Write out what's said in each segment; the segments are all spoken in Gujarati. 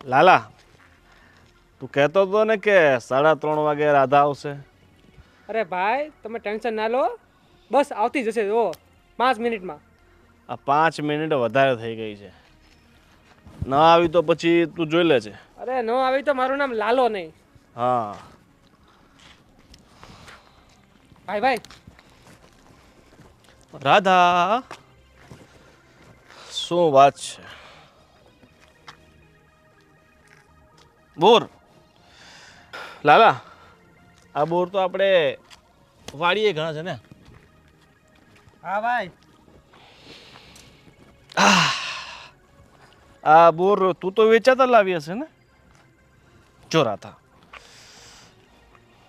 લાલા, તું કહેતો હતો ને કે 3:30 વાગે રાધા આવશે. અરે ભાઈ તમે ટેન્શન ના લો, બસ આવતી જશે. જો 5 મિનિટમાં. આ 5 મિનિટ વધારે થઈ ગઈ છે. ન આવી તો પછી તું જોઈ લેજે. અરે ન આવી તો મારું નામ લાલો નહીં. હા ભાઈ ભાઈ રાધા, શું વાત છે? બોર લાલા, આ બોર તો આપણે વાડીએ ઘણા છે ને. હા ભાઈ. આ બોર તું તો વેચાતા લાવી હશે ને? જો રાધા,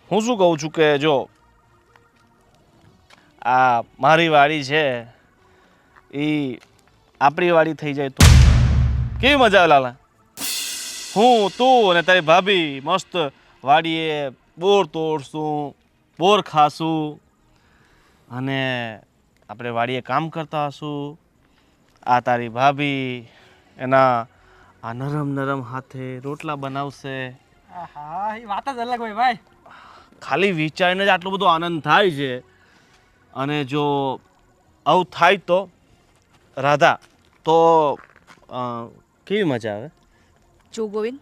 હું શું કહું છું કે જો આ મારી વાડી છે એ આપણી વાડી થઈ જાય તો કેવી મજા આવે લાલા. હું, તું અને તારી ભાભી મસ્ત વાડીએ બોર તોડશું, બોર ખાશું અને આપણે વાડીએ કામ કરતા હશું. આ તારી ભાભી એના આ નરમ નરમ હાથે રોટલા બનાવશે. હા એ વાત જ અલગ હોય ભાઈ. ખાલી વિચારીને જ આટલો બધો આનંદ થાય છે. અને જો આવું થાય તો રાધા, તો કેવી મજા આવે. જો ગોવિંદ,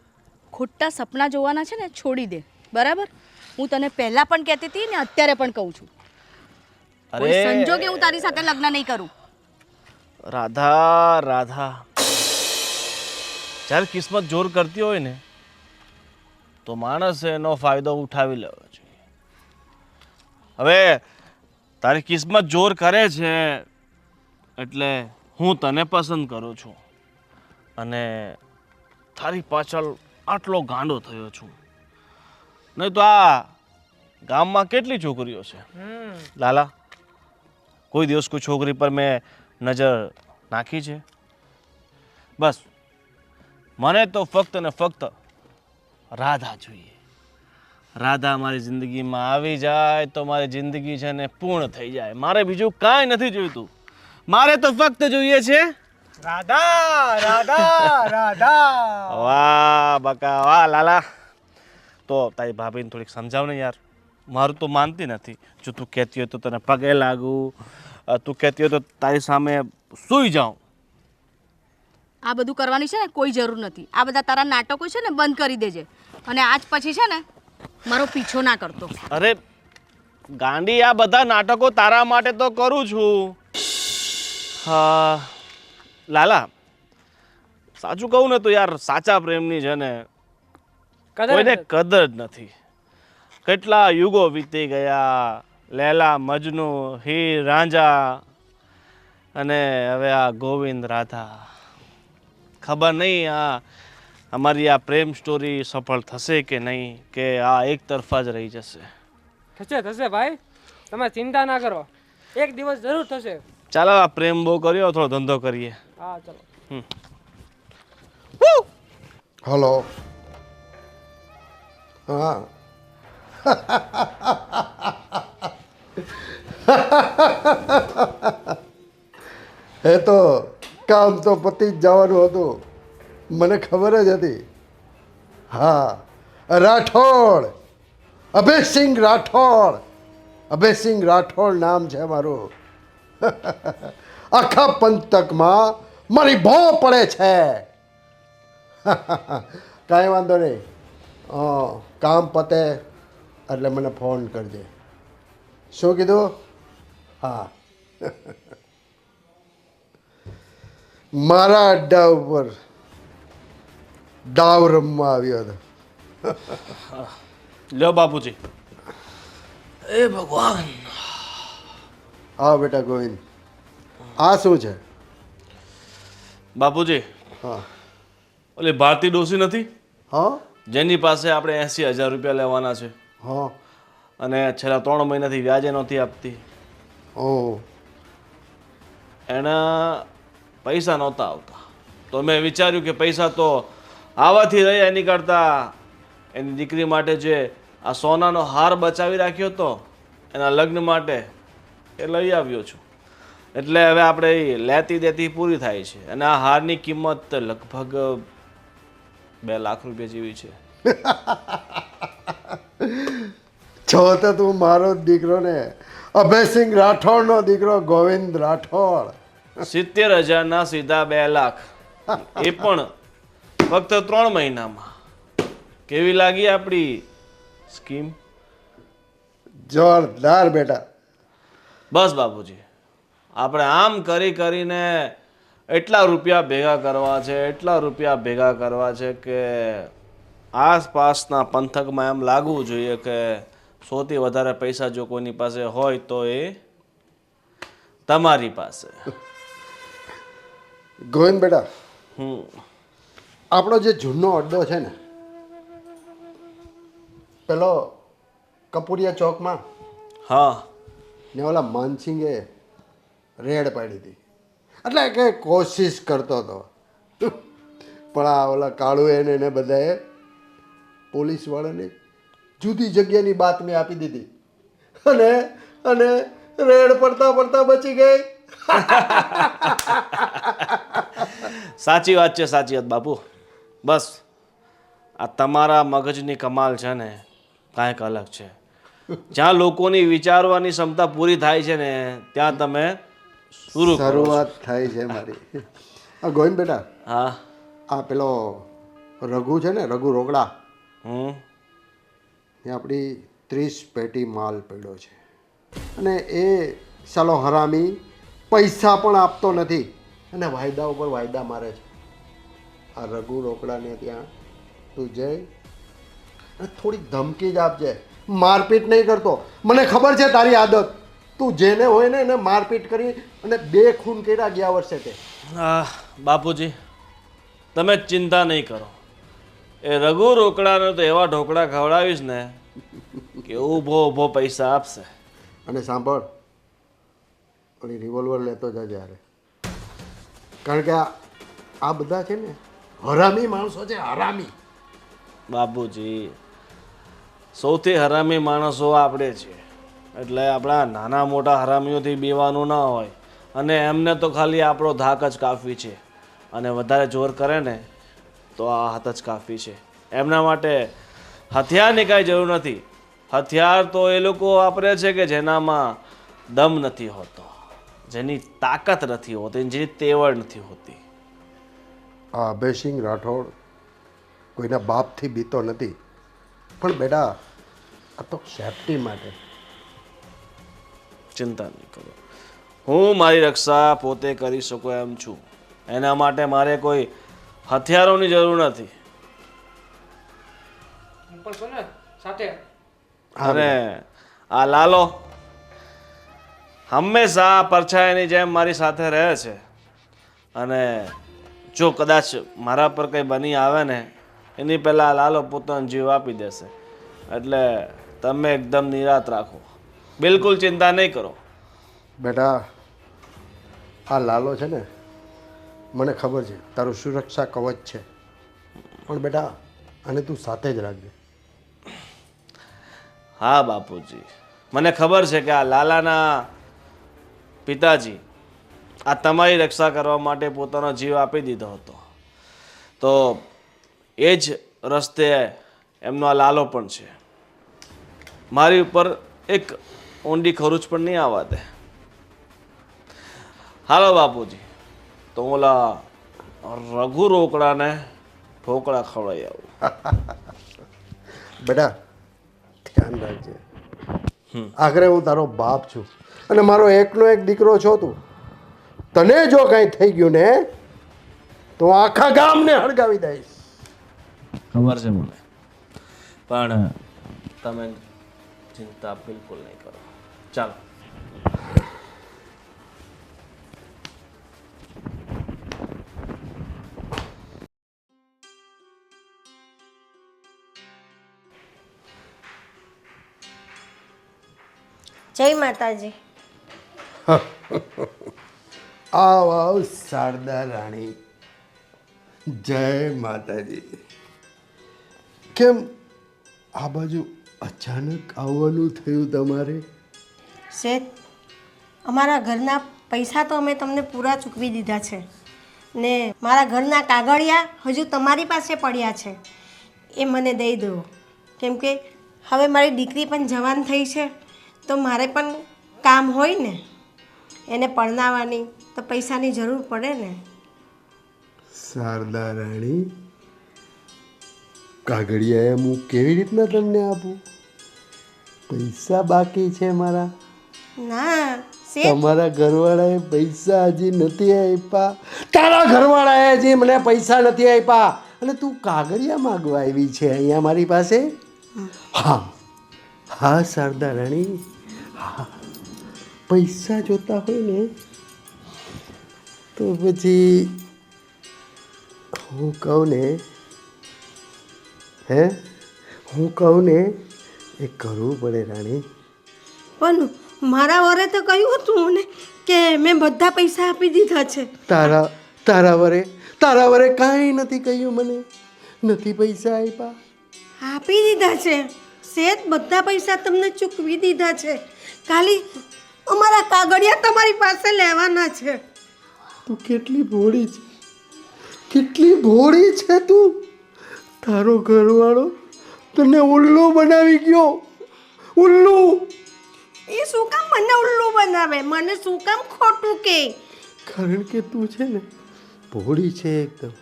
ખોટા સપના જોવાના છે ને છોડી દે, બરાબર? હું તને પહેલા પણ કહેતી હતી ને અત્યારે પણ કહું છું. કોઈ સંજોગે હું તારી સાથે લગ્ન નહીં કરું. રાધા રાધા, જ્યારે કિસ્મત જોર કરતી હોય ને તો માણસે એનો ફાયદો ઉઠાવી લેવો જોઈએ. હવે તારી કિસ્મત જોર કરે છે એટલે હું તને પસંદ કરું છું અને તારી પાછળ આટલો ગાંડો થયો છું. નહીં તો આ ગામમાં કેટલી છોકરીઓ છે લાલા, કોઈ દિવસ કોઈ છોકરી પર મેં નજર નાખી છે? બસ મને તો ફક્ત ને ફક્ત રાધા જોઈએ. રાધા મારી જિંદગીમાં આવી જાય તો મારી જિંદગી છે ને પૂર્ણ થઈ જાય. મારે બીજું કાંઈ નથી જોઈતું. મારે તો ફક્ત જોઈએ છે રાધા રાધા રાધા. વાહ બકા વાહ લાલા. તો તારી ભાભીને થોડીક સમજાવ ને યાર, મારું તો માનતી નથી. જો તું કહેતી હોય તો તને પગે લાગું, તું કહેતી હોય તો તારી સામે સૂઈ જાઉં. આ બધું કરવાની છે ને કોઈ જરૂર નથી. આ બધા તારા નાટકો છે ને બંધ કરી દેજે અને આજ પછી છે ને મારો પીછો ના કરતો. અરે ગાંડી, આ બધા નાટકો તારા માટે તો કરું છું. હા લાલા, સાચું કહું ને તો યાર સાચા પ્રેમની છે ને કોઈને કદર જ નથી. કેટલા યુગો વીતી ગયા, લેલા મજનુ, હીર રાંઝા અને હવે આ ગોવિંદ રાધા. ખબર નહીં આ અમારી આ પ્રેમ સ્ટોરી સફળ થશે કે નહીં, કે આ એક તરફા જ રહી જશે. થશે થશે ભાઈ, તમે ચિંતા ના કરો, એક દિવસ જરૂર થશે. ચાલો આ પ્રેમ બહુ કર્યો, થોડો ધંધો કરીએ. હા ચલો. હલો. હા. એ તો કામ તો પતી જ જવાનું હતું, મને ખબર જ હતી. હા, રાઠોડ, અભયસિંહ રાઠોડ. અભયસિંહ રાઠોડ નામ છે મારું. આખા પંથકમાં મારી ભો પડે છે. કાંઈ વાંધો નહીં, કામ પતે એટલે મને ફોન કરજે. શું કીધું? હા. મારા અડ્ડા ઉપર ડાવ રમવા આવ્યો હતો. લ્યો બાપુજી. એ ભગવાન. હા બેટા ગોવિંદ, આ શું છે? બાપુજી, હા. ઓલી ભારતી ડોસી નથી હા. જેની પાસે આપણે 80,000 રૂપિયા લેવાના છે હા. અને છેલ્લા 3 મહિનાથી વ્યાજે નહોતી આપતી. ઓહ. એના પૈસા નહોતા આવતા તો મેં વિચાર્યું કે પૈસા તો આવાથી રહ્યા, એની કરતાં એની દીકરી માટે જે આ સોનાનો હાર બચાવી રાખ્યો હતો એના લગ્ન માટે એ લઈ આવ્યો છું. એટલે હવે આપણે લેતી દેતી પૂરી થાય છે અને આ હારની કિંમત લગભગ 2 લાખ રૂપિયા જેવી છે. છો તો તું મારો જ દીકરો ને, અભયસિંહ રાઠોડનો દીકરો ગોવિંદ રાઠોડ. 70,000ના સીધા 2 લાખ, એ પણ ફક્ત 3 મહિનામાં. કેવી લાગી આપણી સ્કીમ? જોરદાર બેટા. બસ બાપુજી, આપણે આમ કરીને એટલા રૂપિયા ભેગા કરવા છે, એટલા રૂપિયા ભેગા કરવા છે કે આસપાસના પંથકમાં એમ લાગવું જોઈએ કે સૌથી વધારે પૈસા જો કોઈની પાસે હોય તો એ તમારી પાસે. ગોવિંદ બેટા, હમ આપણો જે જૂનો અડ્ડો છે ને, પેલો કપૂરિયા ચોકમાં, હા, ને ઓલા માનસિંગે રેડ પાડી હતી. એટલે કે કોશિશ કરતો હતો, પણ આ ઓલા કાળુ એને બધાએ પોલીસવાળાને જુદી જગ્યાની બાતમી આપી દીધી અને અને રેડ પડતા પડતા બચી ગઈ. સાચી વાત છે, સાચી વાત બાપુ. બસ આ તમારા મગજની કમાલ છે ને કાંઈક અલગ છે. જ્યાં લોકોની વિચારવાની ક્ષમતા પૂરી થાય છે ને ત્યાં તમે શરૂઆત થાય છે મારી. આ ગોવિંદ બેટા, હા, આ પેલો રઘુ છે ને, રઘુ રોકડા, હમ એ આપણી 30 પેટી માલ પડ્યો છે અને એ સાલો હરામી પૈસા પણ આપતો નથી અને વાયદા ઉપર વાયદા મારે છે. આ રઘુ રોકડાને ત્યાં તું જઈ અને થોડીક ધમકી જ આપજે, મારપીટ નહીં કરતો. મને ખબર છે તારી આદત, તું જેને હોય ને એને મારપીટ કરી અને 2 ખૂન કર્યા ગયા વર્ષે તે. બાપુજી તમે ચિંતા નહીં કરો. એ રઘુ રોકડાને તો એવા ઢોકળા ખવડાવીશ ને કે ઊભો ઊભો પૈસા આપશે. અને સાંભળ, ઓલી રિવોલ્વર લેતો જજે યારે, કારણ કે આ બધા છે ને હરામી માણસો છે, હરામી. બાપુજી સૌથી હરામી માણસો આપણે છીએ, એટલે આપણા નાના મોટા હરામીઓથી બીવાનું ના હોય. અને એમને તો ખાલી આપણો ધાક જ કાફી છે, અને વધારે જોર કરે ને તો આ હાથ જ કાફી છે. એમના માટે હથિયારની કાંઈ જરૂર નથી. હથિયાર તો એ લોકો વાપરે છે કે જેનામાં દમ નથી હોતો, જેની તાકાત નથી હોતી, જેની તેવડ નથી હોતી. આ અભયસિંહ રાઠોડ કોઈના બાપથી બીતો નથી, પણ બેટા આ તો સેફટી માટે. ચિંતા નહીં કરો, હું મારી રક્ષા પોતે કરી શકું એમ છું. એના માટે મારે કોઈ હથિયારોની જરૂર નથી. હું પણ છું ને સાથે. અને આ લાલો હંમેશા પરછાયાની જેમ મારી સાથે રહે છે, અને જો કદાચ મારા પર કંઈ બની આવે ને એની પહેલાં લાલો પોતાનો જીવ આપી દેશે. એટલે તમે એકદમ નિરાત રાખો, બિલકુલ ચિંતા નહીં કરો. બેટા આ લાલો છે ને, મને ખબર છે તારું સુરક્ષા કવચ છે, પણ બેટા આને તું સાથે જ રાખજે. હા બાપુજી, મને ખબર છે કે આ લાલાના પિતાજી આ તમારી રક્ષા કરવા માટે પોતાનો જીવ આપી દીધો હતો, તો એ જ રસ્તે એમનો આ લાલો પણ છે. મારી ઉપર એક ઊંડી ખરૂચ પણ નહીં આવવા દે. હાલો બાપુજી, તો હું ઓલા રઘુ રોકડાને ઢોકળા ખવડાવી આવું. બેટા ધ્યાન રાખજે, આખરે હું તારો બાપ છું અને મારો એકનો એક દીકરો છો તું. તને જો કાંઈ થઈ ગયું ને તો હું આખા ગામને હળગાવી દઈશ. ખબર છે મને, પણ તમે ચિંતા બિલકુલ નહીં કરો. ચાલો. જય માતાજી. આવ આવ શારદા રાણી, જય માતાજી. કેમ આ બાજુ અચાનક આવવાનું થયું તમારે? શેઠ, અમારા ઘરના પૈસા તો અમે તમને પૂરા ચૂકવી દીધા છે, ને મારા ઘરના કાગળિયા હજુ તમારી પાસે પડ્યા છે, એ મને દઈ દો. કેમ કે હવે મારી દીકરી પણ જવાન થઈ છે, તો મારે પણ કામ હોય ને, એને પરણાવવાની તો પૈસાની જરૂર પડે ને. શારદા રાણી, કાગળિયા હું કેવી રીતના તમને આપું? પૈસા બાકી છે મારા. ના શેઠ, તમારા ઘરવાળાએ પૈસા હજી નથી આપ્યા. તારા ઘરવાળાએ હજી મને પૈસા નથી આપ્યા અને તું કાગળિયા માગવા આવી છે અહીંયા મારી પાસે? હા હા શારદા રાણી, હા, પૈસા જોતા હોય ને તો પછી હું કહું ને, હું કહું ને એ કરવું પડે રાણી. પણ મારા વરે તો કહ્યું હતું ને કે મેં બધા પૈસા આપી દીધા છે. તારા વરે કાંઈ નથી કહ્યું, મને નથી પૈસા આપ્યા. આપી દીધા છે શેઠ, બધા પૈસા તમને ચૂકવી દીધા છે. ખાલી અમારા કાગળિયા તમારી પાસે લેવાના છે. તું કેટલી ભોળી છે, કેટલી ભોળી છે તું! તારો ઘરવાળો તને ઉલ્લુ બનાવી ગયો, ઉલ્લુ. એ શું કામ મને ઉલ્લુ બનાવે? મને શું કામ ખોટું કે? કારણ કે તું છે ને ભોળી છે, એકદમ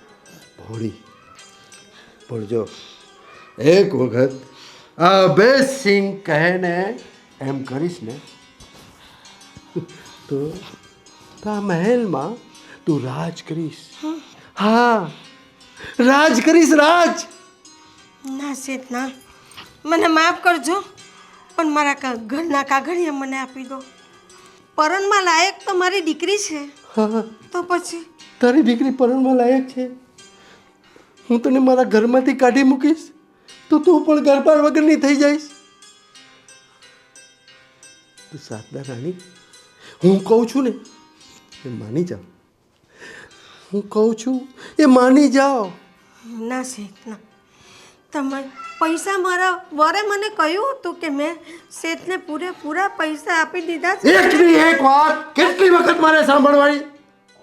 ભોળી. પણ જો એક વખત આ અભયસિંહ કહે ને એમ કરીશ ને તો આ મહેલમાં તું રાજ કરીશ. હા, રાજ કરીશ, રાજ. ના શેઠ ના, મને માફ કરજો, પણ મારા ઘરના કાગળિયા મને આપી દો. પરણમાં લાયક તો મારી દીકરી છે, હા, તો પછી તારી દીકરી પરણમાં લાયક છે. હું તને મારા ઘરમાંથી કાઢી મૂકીશ તો તું પણ ઘરબાર વગરની થઈ જઈશ. તું શારદા રાણી, હું કહું છું ને એ માની જાઓ. હું કહું છું એ માની જાઓ. ના શેઠ ના, તમે પૈસા મારા વરે મને કહ્યું હતું કે મેં શેઠને પૂરેપૂરા પૈસા આપી દીધા છે. એકની એક વાત કેટલી વખત મારે સાંભળવાની?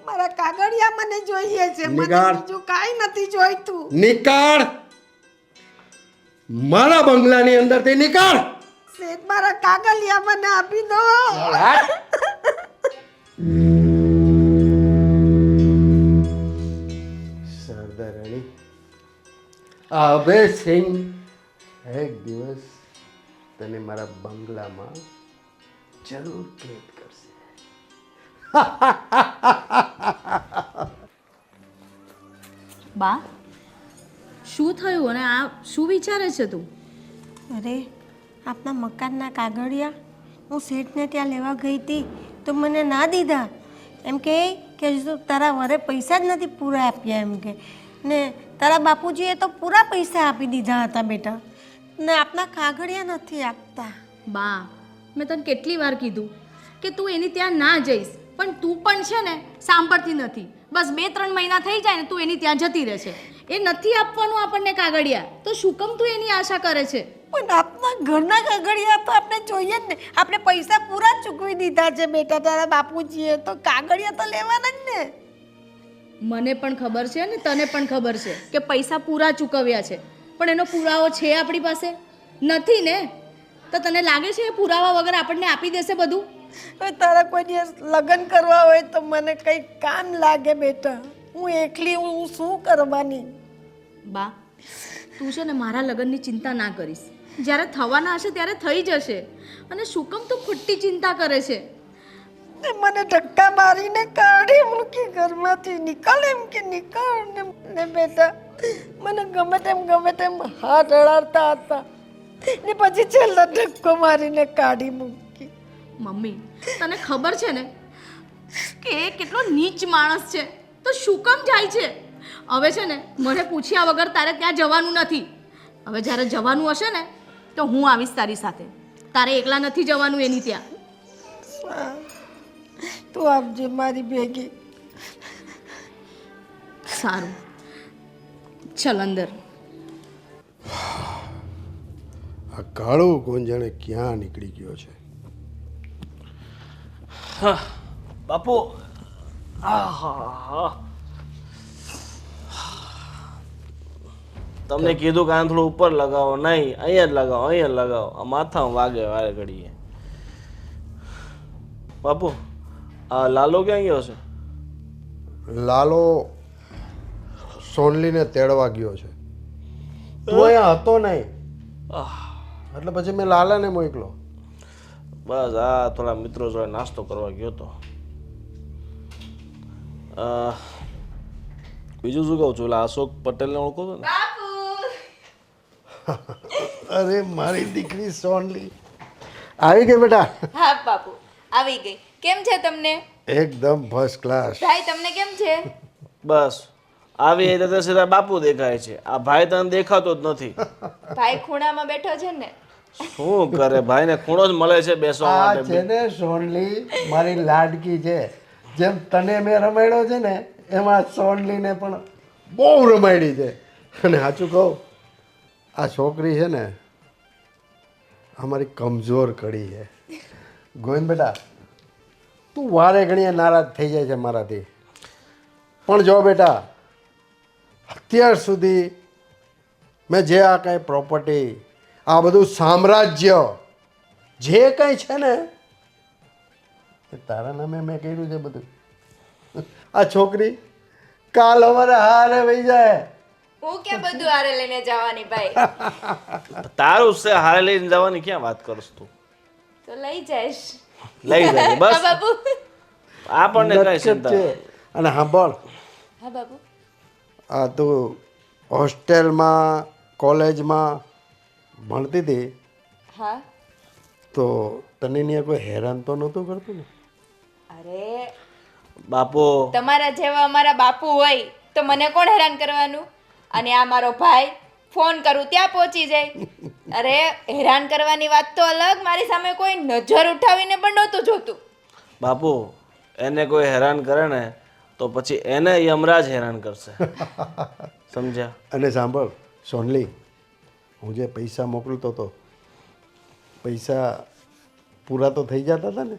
મારા કાગળિયા મને જોઈએ છે, મને નિકાળ. બીજું કાંઈ નથી જોઈતું. નિકાળ, મારા બંગલાની અંદરથી નિકાળ. શેઠ, મારા કાગળિયા મને આપી દો. શારદા રાણી, આ અભયસિંહ એક દિવસ તને મારા બંગલામાં જરૂર કેદ કરશે. બા, શું થયું અને આ શું વિચારે છે તું? અરે, આપના મકાનના કાગળિયા હું શેઠને ત્યાં લેવા ગઈ હતી તો મને ના દીધા. એમ કે હજુ તારા વરે પૈસા જ નથી પૂરા આપ્યા, એમ કે ને તારા બાપુજીએ તો પૂરા પૈસા આપી દીધા હતા બેટા, ને આપના કાગળિયા નથી આપતા. બા, મેં તને કેટલી વાર કીધું કે તું એની ત્યાં ના જઈશ, પણ તું પણ છે ને સાંભળતી નથી. બસ 2-3 મહિના થઈ જાય ને તું એની ત્યાં જતી રહે છે. એ નથી આપવાનું આપણને કાગળિયા, તો શું કેમ તું એની આશા કરે છે? પણ આપના ઘરના કાગળિયા તો આપણે જોઈએ જ ને. આપણે પૈસા પૂરા ચૂકવી દીધા છે બેટા તારા બાપુજીએ, તો કાગળિયા તો લેવાના જ ને. મને પણ ખબર છે ને તને પણ ખબર છે કે પૈસા પૂરા ચૂકવ્યા છે, પણ એનો પુરાવો છે આપણી પાસે? નથી ને. તો તને લાગે છે એ પુરાવા વગર આપણને આપી દેશે બધું? હવે તારા કોઈ દિવસ લગ્ન કરવા હોય તો મને કંઈ કામ લાગે બેટા. હું એકલી હું શું કરવાની? બા, તું છે ને મારા લગ્નની ચિંતા ના કરીશ. જ્યારે થવાના હશે ત્યારે થઈ જશે. અને શું કેમ તું ખોટી ચિંતા કરે છે? ને મને ધક્કા મારીને કાઢી મૂકી ઘરમાંથી. નીકળ એમ કે નીકળ. ને બેટા મને ગમે તેમ હાથ અડાડતા હતા ને પછી છેલ્લા ધક્કો મારીને કાઢી મૂકી. મમ્મી, તને ખબર છે ને કે એ કેટલો નીચ માણસ છે, તો શું કામ જાય છે? હવે છે ને મને પૂછ્યા વગર તારે ત્યાં જવાનું નથી. હવે જ્યારે જવાનું હશે ને તો હું આવીશ તારી સાથે. તારે એકલા નથી જવાનું એની ત્યાં. તું આપજે મારી ભેગી. સારું, ચલ અંદર. આ કાળો ગોંજાણે ક્યાં નીકળી ગયો છે? બાપુ, આહા, તમને કીધું કે આને થોડું ઉપર લગાવો, નહીં અહીંયા જ લગાવો, અહીંયા જ લગાવો. આ માથામાં વાગે વારે ઘડીએ. બાપુ આ લાલો ક્યાં ગયો છે? લાલો સોનલીને તેડવા ગયો છે. તું અહીંયા હતો નહીં એટલે પછી મેં લાલાને મોકલો. બસ આ થોડા મિત્રો જોડે નાસ્તો કરવા ગયો હતો. બીજું શું કહું છું, એટલે અશોક પટેલને ઓળખો છો ને? અરે મારી દીકરી સોનલી આવી ગઈ બેટા. હા બાપુ આવી ગઈ. કેમ છે તમને? એકદમ ફર્સ્ટ ક્લાસ. ભાઈ તમને કેમ છે? બસ આવી રીતે સીધા બાપુ દેખાય છે. આ ભાઈ તને દેખાતો જ નથી. ભાઈ ખૂણામાં બેઠો છે ને. શું કરે ભાઈને ખૂણો જ મળે છે બેસવા આ માટે. છે ને સોનલી મારી લાડકી છે. જેમ તને મેં રમાડ્યો છે ને એમાં સોનલીને પણ બહુ રમાડી છે. અને સાચું કહું, આ છોકરી છે ને અમારી કમજોર કડી છે. ગોવિંદ બેટા, તું વારે ઘણીએ નારાજ થઈ જાય છે મારાથી, પણ જો બેટા અત્યાર સુધી મેં જે આ કાંઈ પ્રોપર્ટી, આ બધું સામ્રાજ્ય જે કંઈ છે ને એ તારા નામે મેં કર્યું છે બધું. આ છોકરી કાલ અમારે હારે વહી જાય. હું ક્યાં બધું હારે લઈને જવાની ભાઈ? તારું છે હારે લઈને જવાની ક્યાં વાત કરસ તું? તો લઈ જઈશ. લઈ જાય હા બસ. બાપુ. આપણને કઈ નટકટ ચિંતા છે. અને સાંભળ, હા બાપુ. આ તું હોસ્ટેલમાં કોલેજમાં ભણતી હતી હા. તો તને ત્યાં કોઈ હેરાન તો નહોતું કરતું ને? અરે બાપુ તમારા જેવા અમારા બાપુ હોય તો મને કોણ હેરાન કરવાનું? અને આ મારો ભાઈ ફોન કરું ત્યાં પહોંચી જાય. અરે હેરાન કરવાની વાત તો અલગ, મારી સામે કોઈ નજર ઉઠાવીને પણ નહોતું જોતું. બાપુ એને કોઈ હેરાન કરે ને તો પછી એને યમરાજ હેરાન કરશે. સમજ્યા? અને સાંભળ સોનલી, હું જે પૈસા મોકલતો હતો, પૈસા પૂરા તો થઈ જતા હતા ને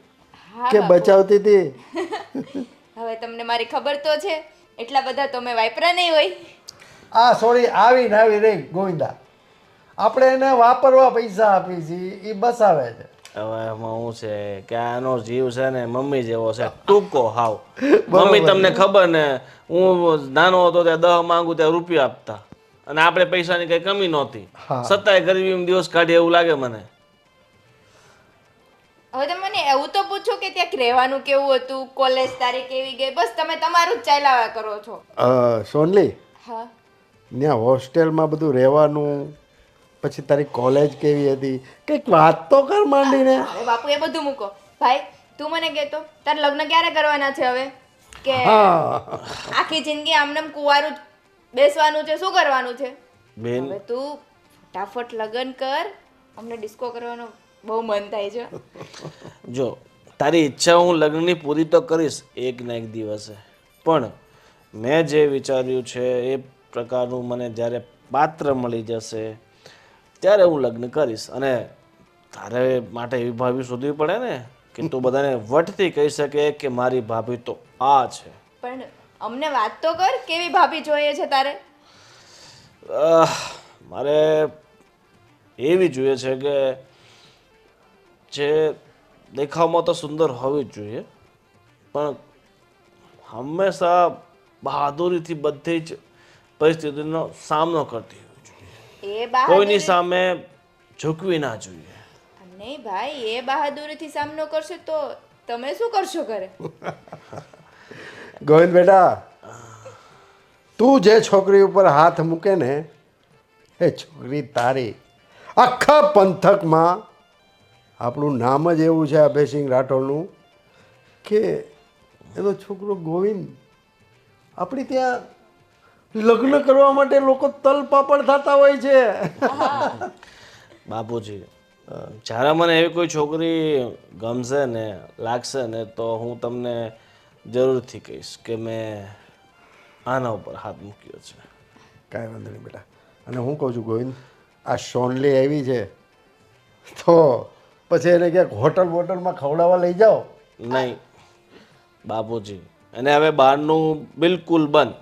હા કે બાપુ. બચાવતી હતી? હવે તમને મારી ખબર તો છે, એટલા બધા તો મેં વાપરા નહીં હોય. આ સોરી આવી ને આવી રહી ગોવિંદા. આપણે એને વાપરવા પૈસા આપી છીએ, એ બસાવે છે. હવે એમાં હું છે કે આનો જીવ છે ને મમ્મી જેવો છે, ટૂંકો હાવ. મમ્મી તમને ખબર ને, હું નાનો હતો ત્યાં 10 માંગુ ત્યાં રૂપિયા આપતા, અને આપણે પૈસાની કઈ કમી નહોતી. હા. સત્તાય ગરીબીમાં દિવસ કાઢીએ એવું લાગે મને. હવે તમે મને એવું તો પૂછો કે ત્યાં રહેવાનું કેવું હતું, કોલેજ તારી કેવી ગઈ, બસ તમે તમારું જ ચાલ્યા કરો છો. સોનલી, હા. ત્યાં હોસ્ટેલમાં બધું રહેવાનું, પછી તારી કોલેજ કેવી હતી, કંઈક વાત તો કર માંડીને. અરે બાપુ એ બધું મૂકો. ભાઈ તું મને કહેતો તારે લગ્ન ક્યારે કરવાના છે હવે? કે હા, આખી જિંદગી આમનેમ કુંવારું જ બેસવાનું છે, શું કરવાનું છે? બેન હવે તું ફટાફટ લગ્ન કર, અમને ડિસ્કો કરવાનો બહુ મન થાય છે. જો તારી ઈચ્છા હું લગ્નની પૂરી તો કરીશ એક ના એક દિવસે, પણ મેં જે વિચાર્યું છે એ પ્રકારનું મને જ્યારે પાત્ર મળી જશે ત્યારે હું લગ્ન કરીશ. અને તારે માટે એવી ભાભી શોધવી પડે ને કે તું બધાને વટથી કહી શકે કે મારી ભાભી તો આ છે. પણ અમને વાત તો કર, કેવી ભાભી જોઈએ છે તારે? મારે એવી જોઈએ છે કે જે દેખાવમાં તો સુંદર હોવી જ જોઈએ, પણ હંમેશા બહાદુરીથી બધી જ પરિસ્થિતિનો સામનો કરતી હોવી જોઈએ. એ કોઈની બહાદુરી સામે ઝૂકવી ના જોઈએ. નહીં ભાઈ, એ બહાદુરીથી સામનો કરશે તો તમે શું કરશો ઘરે? ગોવિંદ બેટા, તું જે છોકરી ઉપર હાથ મૂકે ને એ છોકરી તારી. આખા પંથકમાં આપણું નામ જ એવું છે અભયસિંહ રાઠોડનું કે એનો છોકરો ગોવિંદ. આપણી ત્યાં લગ્ન કરવા માટે લોકો તલપાપડ થતા હોય છે. બાપુજી, જ્યારે મને એવી કોઈ છોકરી ગમશે ને લાગશે ને તો હું તમને જરૂરથી કહીશ કે મેં આના ઉપર હાથ મૂક્યો છે. કાંઈ વાંધો નહીં બેટા. અને હું કહું છું ગોવિંદ, આ સોનલી આવી છે તો પછી એને ક્યાંક હોટલમાં ખવડાવવા લઈ જાઓ. નહીં બાપુજી, અને હવે બહારનું બિલકુલ બંધ.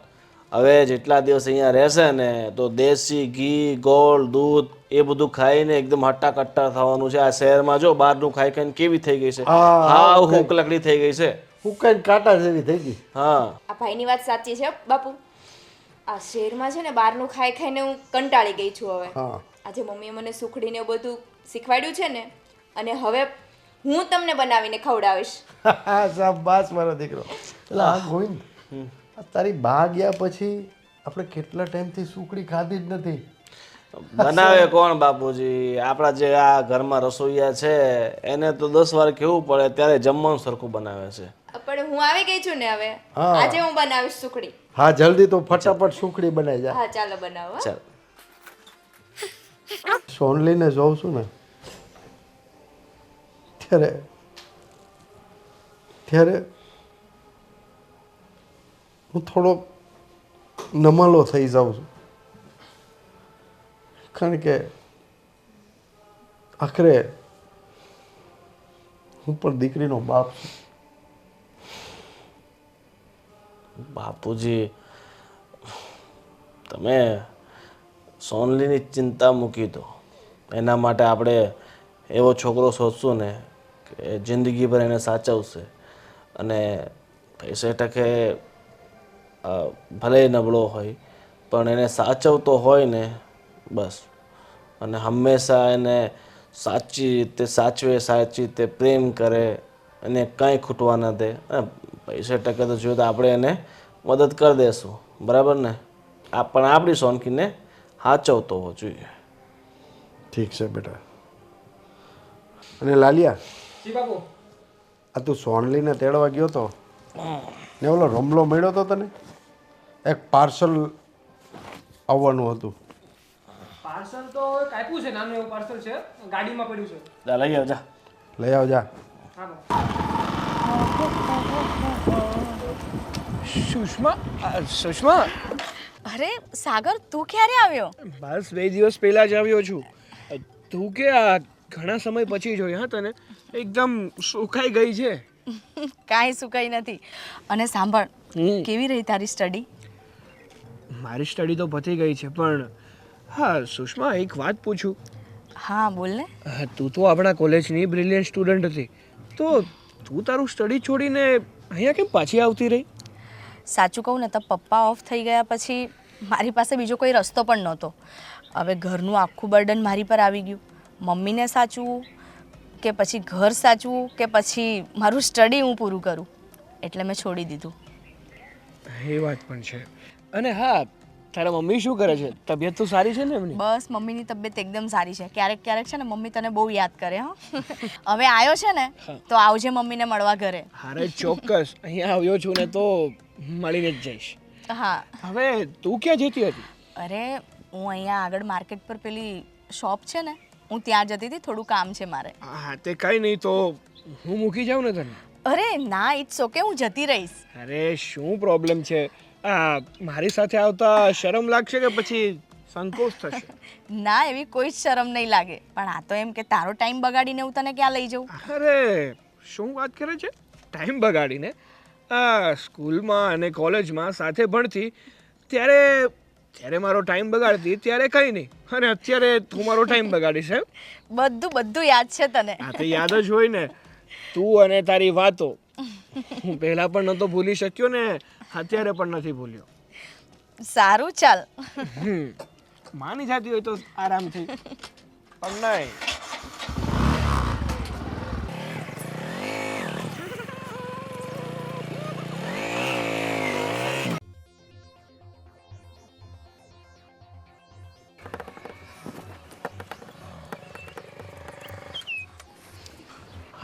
હવે જેટલા દિવસ અહીંયા રહેશે ને તો દેશી ઘી ગોળ દૂધ એ બધું ખાઈને એકદમ હટ્ટા કટ્ટા થવાનું છે. આ શહેરમાં જો બહારનું ખાઈ ખાઈને કેવી થઈ ગઈ છે, હા હુંક લકડી થઈ ગઈ છે. હું કઈ કાંટા જેવી થઈ ગઈ. હા આ ભાઈની વાત સાચી છે બાપુ. આ શહેરમાં છે ને બહારનું ખાઈ ખાઈને હું કંટાળી ગઈ છું હવે. હા આજે મમ્મીએ મને સુખડીને એવું બધું શીખવાડ્યું છે ને, અને હવે હું તમને બનાવીને ખવડાવીશ. શાબાશ મારો દીકરો. એટલે આ ગોવિંદ, આ તારી બા ગયા પછી આપણે કેટલા ટાઈમથી સુખડી ખાધી જ નથી. બનાવે કોણ બાપુજી? આપણા જે આ ઘરમાં રસોઈયા છે એને તો 10 વાર કેવું પડે ત્યારે જમવાનું સરખું બનાવે છે. પણ હું આવી ગઈ છું ને હવે, હા. આજે હું બનાવીશ સુખડી. હા જલ્દી તો ફટાફટ સુખડી બનાવી જા. હા ચાલો બનાવો હા. ચાલ સોનલીને જોઉં છું ને ત્યારે ત્યારે હું થોડો નમાલો થઈ જાઉં છું, કારણ કે આખરે હું પણ દીકરીનો બાપ છું. બાપુજી તમે સોનલીની ચિંતા મૂકી દો. એના માટે આપણે એવો છોકરો શોધશું ને કે જિંદગીભર એને સાચવશે, અને પૈસે ટકે ભલે નબળો હોય પણ એને સાચવતો હોય ને બસ. અને હંમેશા એને સાચી રીતે સાચવે, સાચી રીતે પ્રેમ કરે, અને કાંઈ ખૂટવા ન દે. અને પૈસે ટકે તો જોઈએ તો આપણે એને મદદ કરી દઈશું, બરાબર ને? પણ આપણી સોનકીને સાચવતો હોવો જોઈએ. ઠીક છે બેટા. અને લાલિયા, જી બાપુ. આ તું સોનલીને તેડવા ગયો તો ને ઓલો રમલો મળ્યો તો તને? એક પાર્સલ આવવાનું હતું. પાર્સલ તો કાપ્યું છે, નાનું એવું પાર્સલ છે, ગાડીમાં પડ્યું છે. જા લઈ આવજા. લઈ આવજા. હા સુષ્મા. અરે સાગર, તું ક્યારે આવ્યો? બસ 2 દિવસ પહેલા જ આવ્યો છું. તું કે આ ઘણા સમય પછી જોઈ હા તને, એકદમ સુકાઈ ગઈ છે. કાંઈ સુકાઈ નથી. અને સાંભળ, કેવી રહી તારી સ્ટડી? મારી સ્ટડી તો પતી ગઈ છે, પણ હા સુષ્મા, એક વાત પૂછું. હા બોલ ને. તું તો આપણા કોલેજની બ્રિલિયન્ટ સ્ટુડન્ટ હતી, તો તું તારું સ્ટડી છોડીને અહીંયા કેમ પાછી આવતી રહી? સાચું કહું ને તો પપ્પા ઓફ થઈ ગયા પછી મારી પાસે બીજો કોઈ રસ્તો પણ નહોતો. હવે ઘરનું આખું બર્ડન મારી પર આવી ગયું. મમ્મીને સાચવું કે પછી ઘર સાચવું કે પછી મારું સ્ટડી હું પૂરું કરું, એટલે મેં છોડી દીધું. એ વાત પણ છે. અને હા, તારા મમ્મી શું કરે છે? તબિયત તો સારી છે ને એમની? બસ મમ્મીની તબિયત એકદમ સારી છે. ક્યારેક ક્યારેક છે ને મમ્મી તને બહુ યાદ કરે. હા હવે આવ્યો છે ને તો આવજે મમ્મીને મળવા ઘરે. અરે ચોક્કસ, અહીંયા આવ્યો છું ને તો મળીને જ જઈશ. હા. હવે તું ક્યાં જતી હતી? અરે હું અહીંયા આગળ માર્કેટ પર પેલી શોપ છે ને, હું ત્યાં જતી હતી, થોડું કામ છે મારે. હા તે કંઈ નહીં, તો હું મૂકી જાઉં ને તને? અરે ના, ઇટ્સ ઓકે, હું જતી રહીશ. અરે શું પ્રોબ્લેમ છે? મારી સાથે આવતા શરમ લાગશે કે પછી સંકોચ થશે? ના, એવી કોઈ જ શરમ નહીં લાગે, પણ આ તો એમ કે તારો ટાઈમ બગાડીને હું તને ક્યાં લઈ જાઉં? અરે શું વાત કરે છે? ટાઈમ બગાડીને? સ્કૂલમાં અને કોલેજમાં સાથે ભણતી ત્યારે મારો ટાઈમ બગાડતી, ત્યારે કંઈ નહીં, અને અત્યારે તું મારો ટાઈમ બગાડીશ એમ? બધું યાદ છે તને. આ તો યાદ જ હોય ને. તું અને તારી વાતો હું પહેલા પણ નહોતો ભૂલી શક્યો ને અત્યારે પણ નથી ભૂલ્યો. સારું, ચાલ. માની જતી હોય તો આરામથી, પણ નહીં.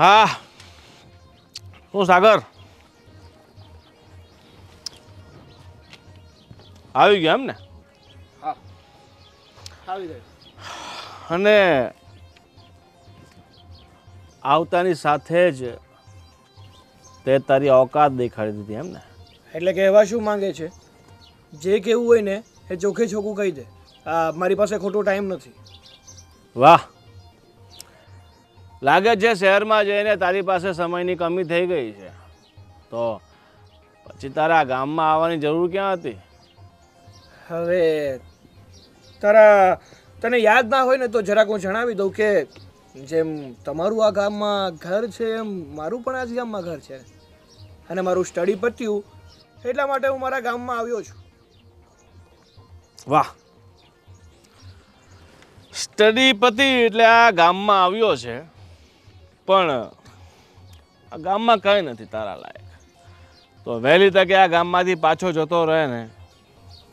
હા હું સાગર આવી ગયા એમ ને? આવી ગયો. અને આવતાની સાથે જ તે તારી ઓકાત દેખાડી દીધી એમ ને? એટલે કહેવા શું માંગે છે? જે કહેવું હોય ને એ ચોખ્ખે ચોખ્ખું કહી દે. મારી પાસે ખોટો ટાઈમ નથી. વાહ, લાગે છે શહેરમાં જઈને તારી પાસે સમયની કમી થઈ ગઈ છે. તો પછી તારા ગામમાં આવવાની જરૂર ક્યાં હતી? હવે તને યાદ ના હોય ને તો જરાક હું જણાવી દઉં કે જેમ તમારું આ ગામમાં ઘર છે એમ મારું પણ આ જ ગામમાં ઘર છે અને મારું સ્ટડી પત્યું એટલા માટે હું મારા ગામમાં આવ્યો છું. વાહ, સ્ટડી પતિ એટલે આ ગામમાં આવ્યો છે, પણ આ ગામમાં કંઈ નથી તારા લાયક. તો વહેલી તકે આ ગામમાંથી પાછો જતો રહે ને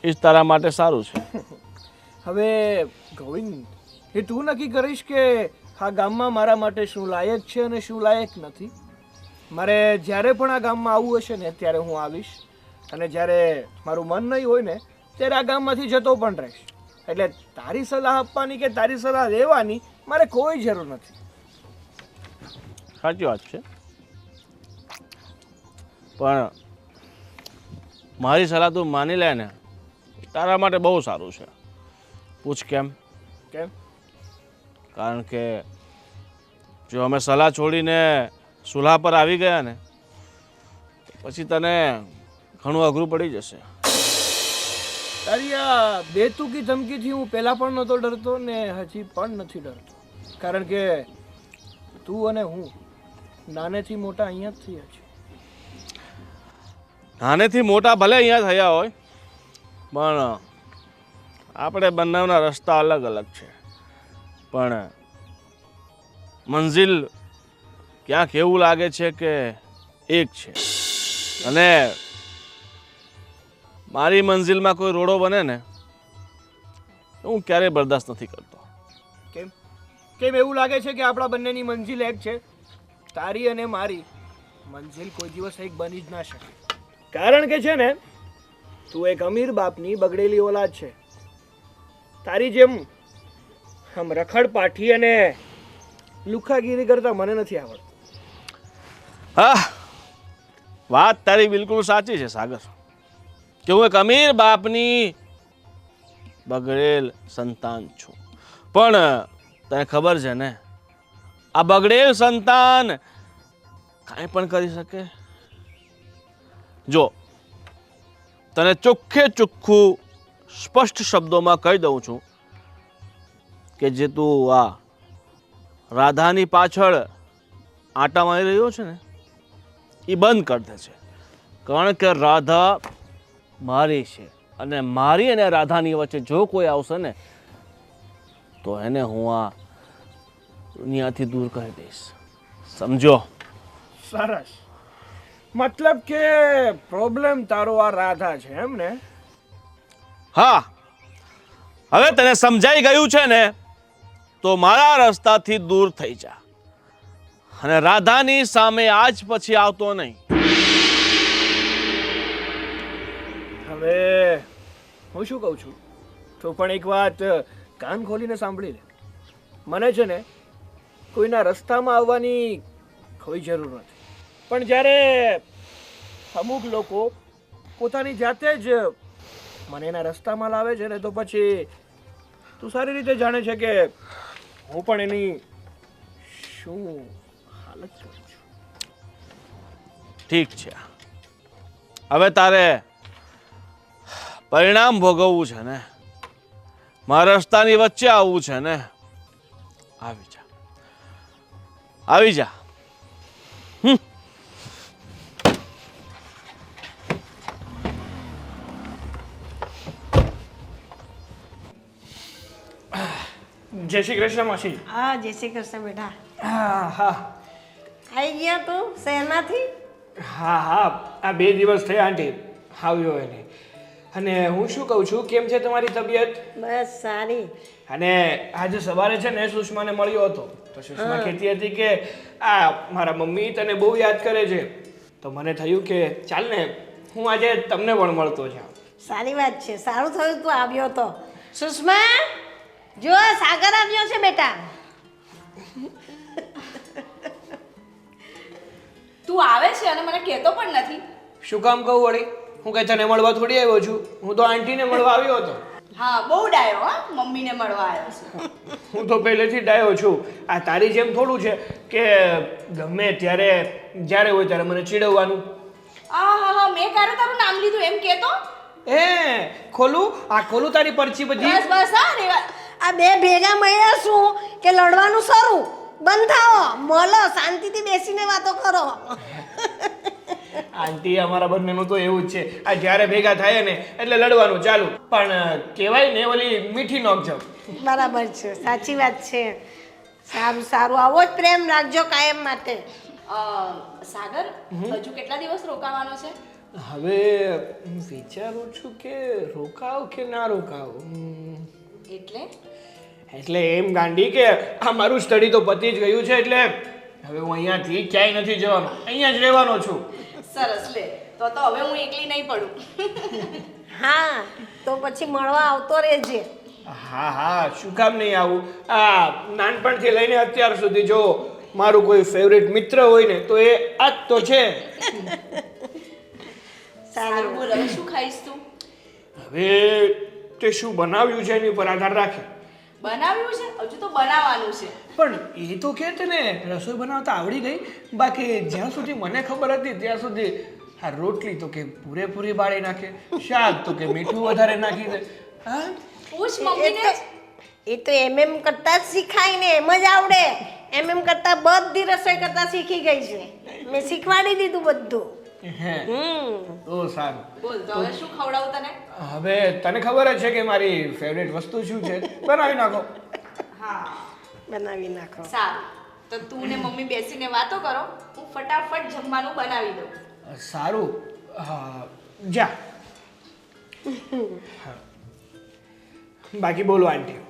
એ જ તારા માટે સારું છે. હવે ગોવિંદ, એ તું નક્કી કરીશ કે આ ગામમાં મારા માટે શું લાયક છે અને શું લાયક નથી. મારે જ્યારે પણ આ ગામમાં આવવું હશે ને ત્યારે હું આવીશ, અને જ્યારે મારું મન નહીં હોય ને ત્યારે આ ગામમાંથી જતો પણ રહીશ. એટલે તારી સલાહ આપવાની કે તારી સલાહ લેવાની મારે કોઈ જરૂર નથી. સાચી વાત છે, પણ મારી સલાહ તું માની લે ને તારા માટે બહુ સારું છે. પૂછ કેમ? કેમ? કારણ કે જો અમે સલાહ છોડીને સુલહ પર આવી ગયા ને પછી તને ઘણું અઘરું પડી જશે. તારી આ બેતુકી ધમકીથી હું પહેલાં પણ નહોતો ડરતો ને હજી પણ નથી ડરતો, કારણ કે તું અને હું નાનેથી મોટા અહીંયા જ થયા છીએ. નાનેથી મોટા ભલે અહીંયા થયા હોય, પણ આપણે બંનેના રસ્તા અલગ અલગ છે. પણ મંજિલ ક્યાંક એવું લાગે છે કે એક છે, અને મારી મંજિલમાં કોઈ રોડો બને ને હું ક્યારેય બરદાસ્ત નથી કરતો. કેમ કેમ એવું લાગે છે કે આપણા બંનેની મંજિલ એક છે? તારી અને મારી મંજિલ કોઈ દિવસ એક બની જ ના શકે, કારણ કે છે ને તું એક અમીર બાપની બગડેલી ઓલાદ છે. તારી જેમ આમ રખડ પાઠી અને લુખાગીરી કરતા મને નથી આવડતું. હા, વાત તારી બિલકુલ સાચી છે સાગર, કે હું એક અમીર બાપની બગડેલ સંતાન છું. પણ તને ખબર છે ને આ બગડેલ સંતાન કાંઈ પણ કરી શકે. જો તને ચોખ્ખે ચોખ્ખું સ્પષ્ટ શબ્દોમાં કહી દઉં છું કે જે તું આ રાધાની પાછળ આંટા મારી રહ્યો છે ને એ બંધ કરી દે છે. કારણ કે રાધા મારી છે, અને મારી અને રાધાની વચ્ચે જો કોઈ આવશે ને તો એને હું આ દુનિયાથી દૂર કરી દઈશ. સમજો? સરસ, મતલબ કે પ્રોબ્લેમ તારો આ રાધા છે એમ ને? હા, હવે તને સમજાઈ ગયું છે ને તો મારા રસ્તાથી દૂર થઈ જા, અને રાધાની સામે આજ પછી આવતો નહીં. હવે હું શું કહું છું, તો પણ એક વાત કાન ખોલીને સાંભળી લે. મને છે ને કોઈના રસ્તામાં આવવાની કોઈ જરૂર નથી, પણ જ્યારે અમુક લોકો પોતાની જાતે જ મને એના રસ્તામાં લાવે છે ને તો પછી તું સારી રીતે જાણે છે કે હું પણ એની શું હાલત કરું છું. ઠીક છે, હવે તારે પરિણામ ભોગવવું છે ને, મારા રસ્તાની વચ્ચે આવવું છે ને, આવી જા, આવી જા. જય શ્રી કૃષ્ણ માસી. હા, જય શ્રી કૃષ્ણ બેટા. હા હા આવી ગયા તું શહેરમાંથી? હા હા, આ 2 દિવસ થયા આંટી આવ્યો એને. અને હું શું કહું છું, કેમ છે તમારી તબિયત? બસ સારી. અને આજે સવારે છે ને સુષ્માને મળ્યો હતો, તો સુષ્મા કહેતી હતી કે આ મારા મમ્મી તને બહુ યાદ કરે છે. તો મને થયું કે ચાલ ને હું આજે તમને પણ મળતો જાઉં. સારી વાત છે, સારું થયું તું આવ્યો તો. સુષ્મા, જો સાગર આવ્યો છે બેટા. તું આવે છે અને મને કહેતો પણ નથી. શું કામ કહું વળી? હું કઈ તને મળવા થોડી આવ્યો છું, હું તો આંટીને મળવા આવ્યો હતો. હા, બહુ ડાયો હા, મમ્મીને મળવા આવ્યો છે. હું તો પહેલેથી ડાયો છું. આ તારી જેમ થોડું છે કે ગમે ત્યારે જ્યારે હોય ત્યારે મને ચીડવવાનું. હા હા હા, મેં ક્યારે તારું નામ લીધું એમ કહેતો? એ ખોલું ખોલું તારી પરચી બધી બસ બસ હા રેવા આ બે ભેગા મળ્યા શું કે લડવાનું શરૂ બંધ થાઓ મળો શાંતિથી બેસીને વાતો કરો આંટી અમારા બંનેનું તો એવું જ છે આ જ્યારે ભેગા થાય ને એટલે લડવાનું ચાલુ પણ કહેવાય ને ઓલી મીઠી નોક જાવ બરાબર છે સાચી વાત છે સારું સારું આવો જ પ્રેમ રાખજો કાયમ માટે સાગર હજુ કેટલા દિવસ રોકાવાનો છે હવે વિચારું છું કે રોકાવ કે ના રોકાવ એટલે એમ ગાંડી કે આ મારું સ્ટડી તો પતી જ ગયું છે એટલે હવે હું અહીંયાથી ક્યાંય નથી જવાનો અહીંયા જ રહેવાનો છું સરસ લે તો હવે હું એકલી નહીં પડું હા તો પછી મળવા આવતો રહેજે હા હા શું કામ નહીં આવું આ નાનપણથી લઈને અત્યાર સુધી જો મારું કોઈ ફેવરેટ મિત્ર હોય ને તો એ આ જ તો છે સારું બોલ હવે શું ખાઈશ તું હવે તે શું બનાવ્યું છે એની પર આધાર રાખે બનાવ્યું છે હજુ તો બનાવવાનું છે પણ એ તો કે તને રસોઈ બનાવતા આવડી ગઈ બાકી જ્યાં સુધી મને ખબર હતી ત્યાં સુધી આ રોટલી તો કે પૂરેપૂરી બાળી નાખે શાક તો કે મીઠું વધારે નાખી દે હા પૂછ મમ્મીને એ તો એમ કરતા જ શીખાય ને એમ જ આવડે એમ કરતા બધી રસોઈ કરતા શીખી ગઈ છે મેં શીખવાડી દીધું બધું હે તો સારું બોલ તો હવે શું ખવડાવું તને હવે તને ખબર જ છે કે મારી ફેવરેટ વસ્તુ શું છે બનાવી નાખો હા બનાવી નાખો સારું તો તું ને મમ્મી બેસીને વાતો કરો હું ફટાફટ જમવાનું બનાવી દઉં સારું હા જા હા. બાકી બોલો આંટી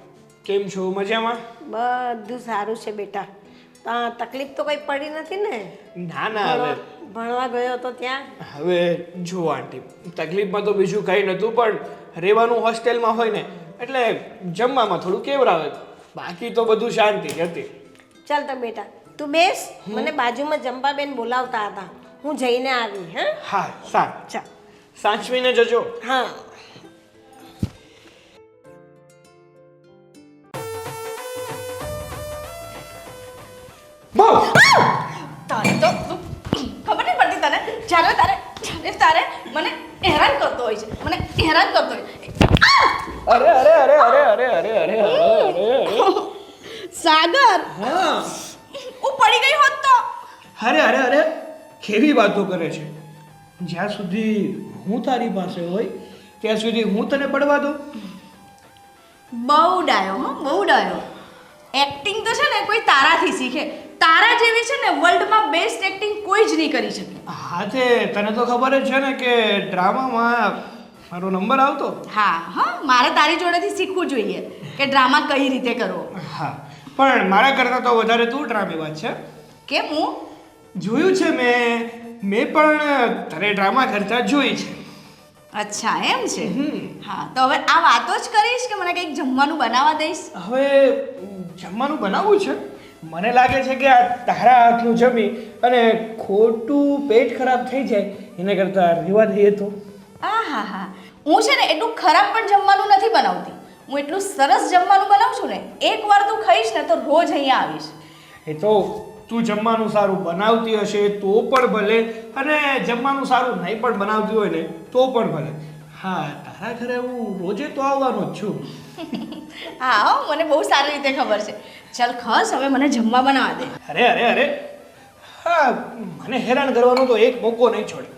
કેમ છો મજામાં બધું સારું છે બેટા તકલીફ તો કઈ પડી નથી ને ના ના હવે ભણવા ગયો તો ત્યાં હવે જો આંટી તકલીફમાં તો બીજું કંઈ નહોતું પણ રહેવાનું હોસ્ટેલમાં હોય ને એટલે જમવામાં થોડું કેવરાવે બાકી તો બધું શાંતિ જ હતી ચાલ તો બેટા તું બેસ મને બાજુમાં જંપાબેન બોલાવતા હતા હું જઈને આવી હા હા સારું ચાલ સાચવીને જજો હા બહુ તારે તો ખબર નહીં પડતી તને જ્યારે તારે મને હેરાન કરતો હોય છે મને હેરાન કરતો હોય અરે સાગર હા હું પડી ગઈ હોત તો અરે કેવી વાતો કરે છે જ્યાં સુધી હું તારી પાસે હોય ત્યાં સુધી હું તને પડવા દઉં બહુ ડાયો હો બહુ ડાયો એક્ટિંગ તો છે ને કોઈ તારાથી શીખે તારા જેવી છે ને વર્લ્ડમાં બેસ્ટ એક્ટિંગ કોઈ જ નહીં કરી શકે હા તે તને તો ખબર જ છે ને કે ડ્રામામાં મારો નંબર આવતો હા મારે તારી જોડેથી શીખવું જોઈએ કે ડ્રામા કઈ રીતે કરવો હા પણ મારા કરતાં તો વધારે તું ડ્રામેબાજ છે કેમ હું જોયું છે મેં પણ તારે ડ્રામા કરતા જોઈ છે અચ્છા એમ છે હા તો હવે આ વાતો જ કરીશ કે મને કંઈક જમવાનું બનાવવા દઈશ હવે જમવાનું બનાવવું છે મને લાગે છે કે આ તારા હાથનું જમી અને ખોટું પેટ ખરાબ થઈ જાય એને કરતાં રહેવા દઈએ તો હા હું છે ને એટલું ખરાબ પણ જમવાનું નથી બનાવતી હું એટલું સરસ જમવાનું બનાવું છું ને એકવાર તું ખાઈશ ને તો રોજ અહીંયા આવીશ એ તો તું જમવાનું સારું બનાવતી હશે તો પણ ભલે અને જમવાનું સારું નહીં પણ બનાવતી હોય ને તો પણ ભલે હા તારા ઘરે હું રોજે તો આવવાનો જ છું હા મને બહુ સારી રીતે ખબર છે ચાલ ખસ હવે મને જમવા બનાવવા દે અરે હા મને હેરાન કરવાનો તો એક મોકો નહીં છોડે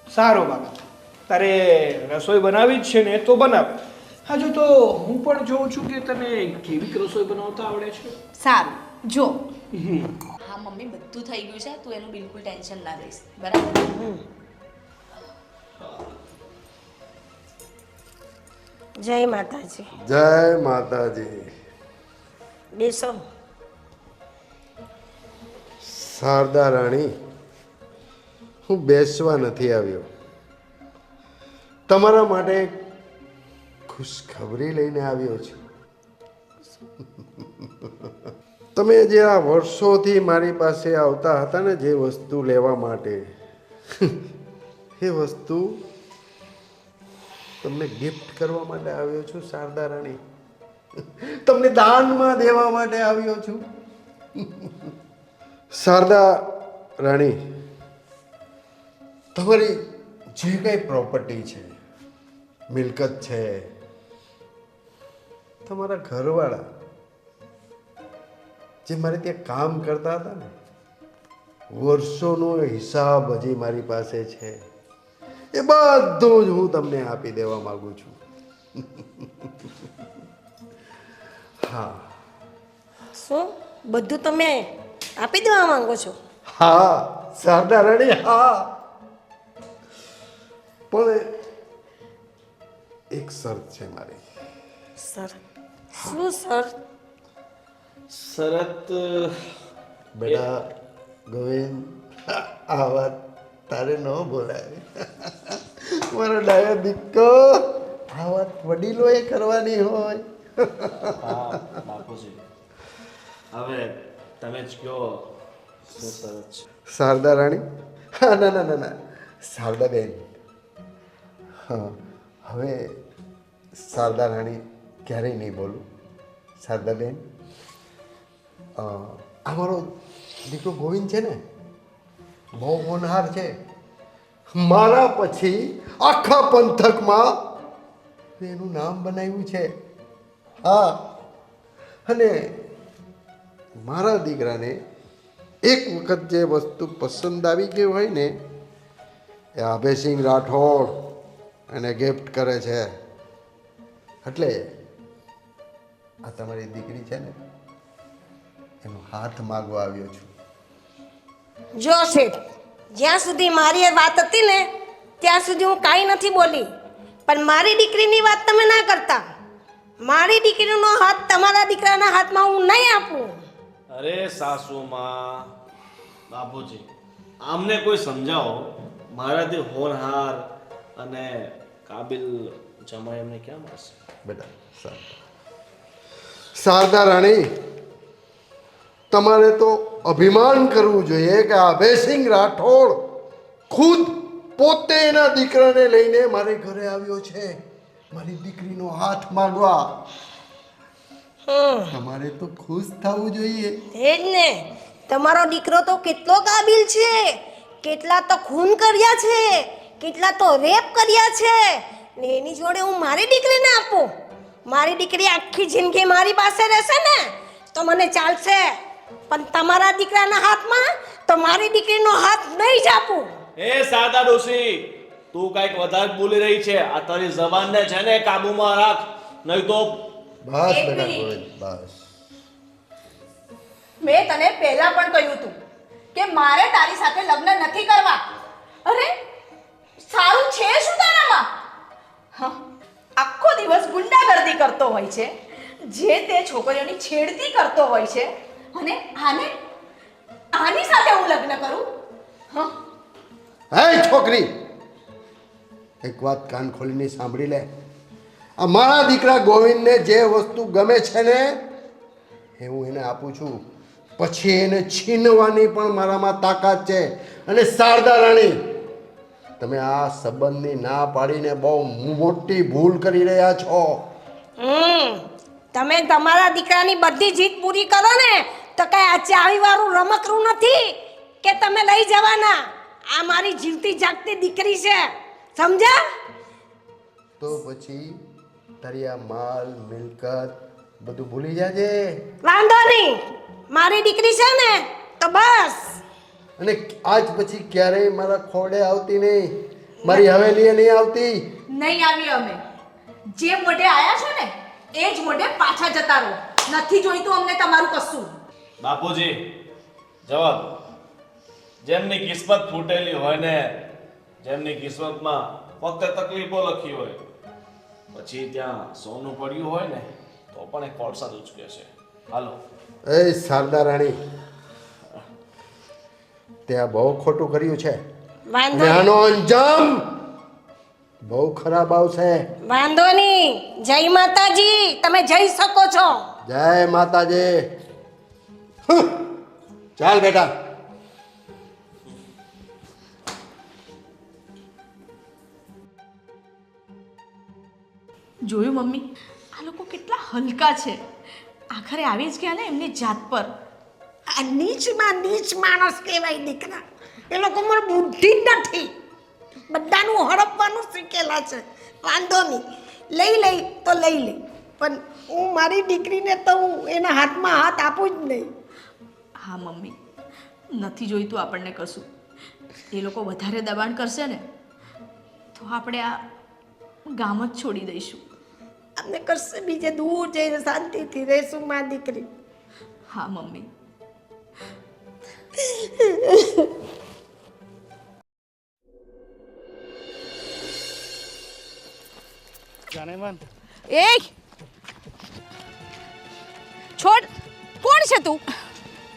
સારો બાબા તારે રસોઈ બનાવી જ છે ને તો બનાવ હજુ તો હું પણ જોઉં છું કે તને કેવી રસોઈ બનાવતા આવડે છે સારું જો હા મમ્મી બધું થઈ ગયું છે તું એનું બિલકુલ ટેન્શન ના લઈશ બરાબર જય માતાજી જય માતાજી બેસો શારદા રાણી હું બેસવા નથી આવ્યો તમારા માટે ખુશખબરી લઈને આવ્યો છું તમે જે આ વર્ષોથી મારી પાસે આવતા હતા ને જે વસ્તુ લેવા માટે એ વસ્તુ તમને ગિફ્ટ કરવા માટે આવ્યો છું શારદા રાણી તમને દાનમાં દેવા માટે આવ્યો છું શારદા રાણી તમારી જે કંઈ પ્રોપર્ટી છે મિલકત છે, તમારા ઘરવાળા જે મારે ત્યાં કામ કરતા હતા ને, વર્ષોનો હિસાબ હજી મારી પાસે છે. એ બધું જ હું તમને આપી દેવા માંગુ છું. હા શું બધું તમે આપી દેવા માંગો છો? હા શારદા રાણી, હા. પણ એક શરત છે મારી. સર શું સર? શરત બેટા ગોવિંદ, આ વાત તારે ન બોલાય. મારો ડાયો દીકરો, આ વાત વડીલોએ કરવાની હોય. હા બાપુજી, હવે તમે જ કહો શું શરત છે? શારદા રાણી, હા, ના ના ના ના, શારદા બેન. હા, હવે શારદા રાણી ક્યારેય નહીં બોલું. શારદા બેન, આ મારો દીકરો ગોવિંદ છે ને, બહુ હોનહાર છે. મારા પછી આખા પંથકમાં એનું નામ બનાવ્યું છે. હા, અને મારા દીકરાને એક વખત જે વસ્તુ પસંદ આવી ગઈ હોય ને, એ અભયસિંહ રાઠોડ એને ગિફ્ટ કરે છે. એટલે આ તમારી દીકરી છે ને, એનો હાથ માગવા આવ્યો છું. જો શેઠ, જ્યાં સુધી મારી એ વાત હતી ને ત્યાં સુધી હું કાંઈ નથી બોલી, પણ મારી દીકરીની વાત તમે ના કરતા. મારી દીકરીનો હાથ તમારા દીકરાના હાથમાં હું નહીં આપું. અરે સાસુમાં, બાપુજી, આમને કોઈ સમજાવો. મારાથી હોનહાર અને કાબિલ જમાઈ એમને ક્યાં મળશે? બેટા શારદા રાણી, તમારે તો અભિમાન કરવું જોઈએ કે આ અભયસિંહ રાઠોડ ખુદ પોતે એના દીકરાને લઈને મારે ઘરે આવ્યો છે મારી દીકરીનો હાથ માંગવા. તમારે તો ખુશ થવું જોઈએ. એ જ ને, તમારો દીકરો તો કેટલો કાબિલ છે, કેટલા તો ખૂન કર્યા છે, કેટલા તો રેપ કર્યા છે, ને એની જોડે હું મારી દીકરીને આપું? મારી દીકરી આખી જિંદગી મારી પાસે રહેશે ને તો મને ચાલશે, પણ તમારા દીકરાના હાથમાં તો મારી દીકરીનો હાથ નહીં જ આપું. એ શારદા ડોશી, તું કઈક વધારે બોલી રહી છે. આ તારી જબાનને છે ને કાબુમાં રાખ, નહીં તો બસ એક બેટા મિનિટ. ગોવિંદ, બસ. મેં તને પહેલા પણ કહ્યું હતું કે મારે તારી સાથે લગ્ન નથી કરવા. અરે સારું છે શું તારામાં? હા, આખો દિવસ ગુંડાગર્દી કરતો હોય છે, જે તે છોકરીઓની છેડતી કરતો હોય છે, અને આની સાથે હું લગ્ન કરું? હા, હે છોકરી, એક વાત કાન ખોલીને સાંભળી લે. આ મારા દીકરા ગોવિંદને જે વસ્તુ ગમે છે ને એ હું એને આપું છું, પછી એને છીનવાની પણ મારામાં તાકાત છે. અને શારદા રાણી, તમે આ સંબંધની ના પાડીને બહુ મોટી ભૂલ કરી રહ્યા છો. તમે તમારા દીકરાની બધી જીત પૂરી કરો ને તો કઈ આ ચાવીવાળું રમકડું નથી કે તમે લઈ જવાના. આ મારી જીવતી જાગતી દીકરી છે, સમજ્યા? તો પછી તારી આ માલ મિલકત બધું ભૂલી જાજે. વાંધો નહીં, મારી દીકરી છે ને તો બસ. અને આજ પછી ક્યારેય મારા ખોડે આવતી નહીં, મારી હવેલીએ નહીં આવતી. નહીં આવી. અમે જે મોઢે આયા છો ને એ જ મોઢે પાછા જતા રહો. નથી જોઈતું અમને તમારું કશું. બાપુજી, જવાબ. જેમની કિસ્મત ફૂટેલી હોય ને, જેમની કિસ્મતમાં ફક્ત તકલીફો લખી હોય, પછી ત્યાં સોનું પડ્યું હોય ને તો પણ એક કોળસા ઉચકે છે. હાલો. એ શારદા રાણી, ત્યાં બહુ ખોટું કર્યું છે, વાંધો અને આનો અંજામ બહુ ખરાબ આવશે. વાંધો નહીં. જય માતાજી, તમે જઈ શકો છો. જય માતાજી. ચાલ બેટા. જોયું મમ્મી, આ લોકો કેટલા હલકા છે. આખરે આવી જ ગયા ને એમની જાત પર. આ નીચમાં નીચ માણસ કહેવાય દીકરા. એ લોકો મને બુદ્ધિ જ નથી, બધાનું હડપવાનું શીખેલા છે. વાંધો નહીં, લઈ તો લઈ લે, પણ હું મારી દીકરીને તો હું એના હાથમાં હાથ આપું જ નહીં. હા મમ્મી, નથી જોઈતું આપણને કશું. એ લોકો વધારે દબાણ કરશે ને તો આપણે આ ગામ જ છોડી દઈશું. અમને કરશે બીજે દૂર જઈને શાંતિથી રહેશું માં દીકરી. હા મમ્મી. એ છોડ, કોણ છે તું?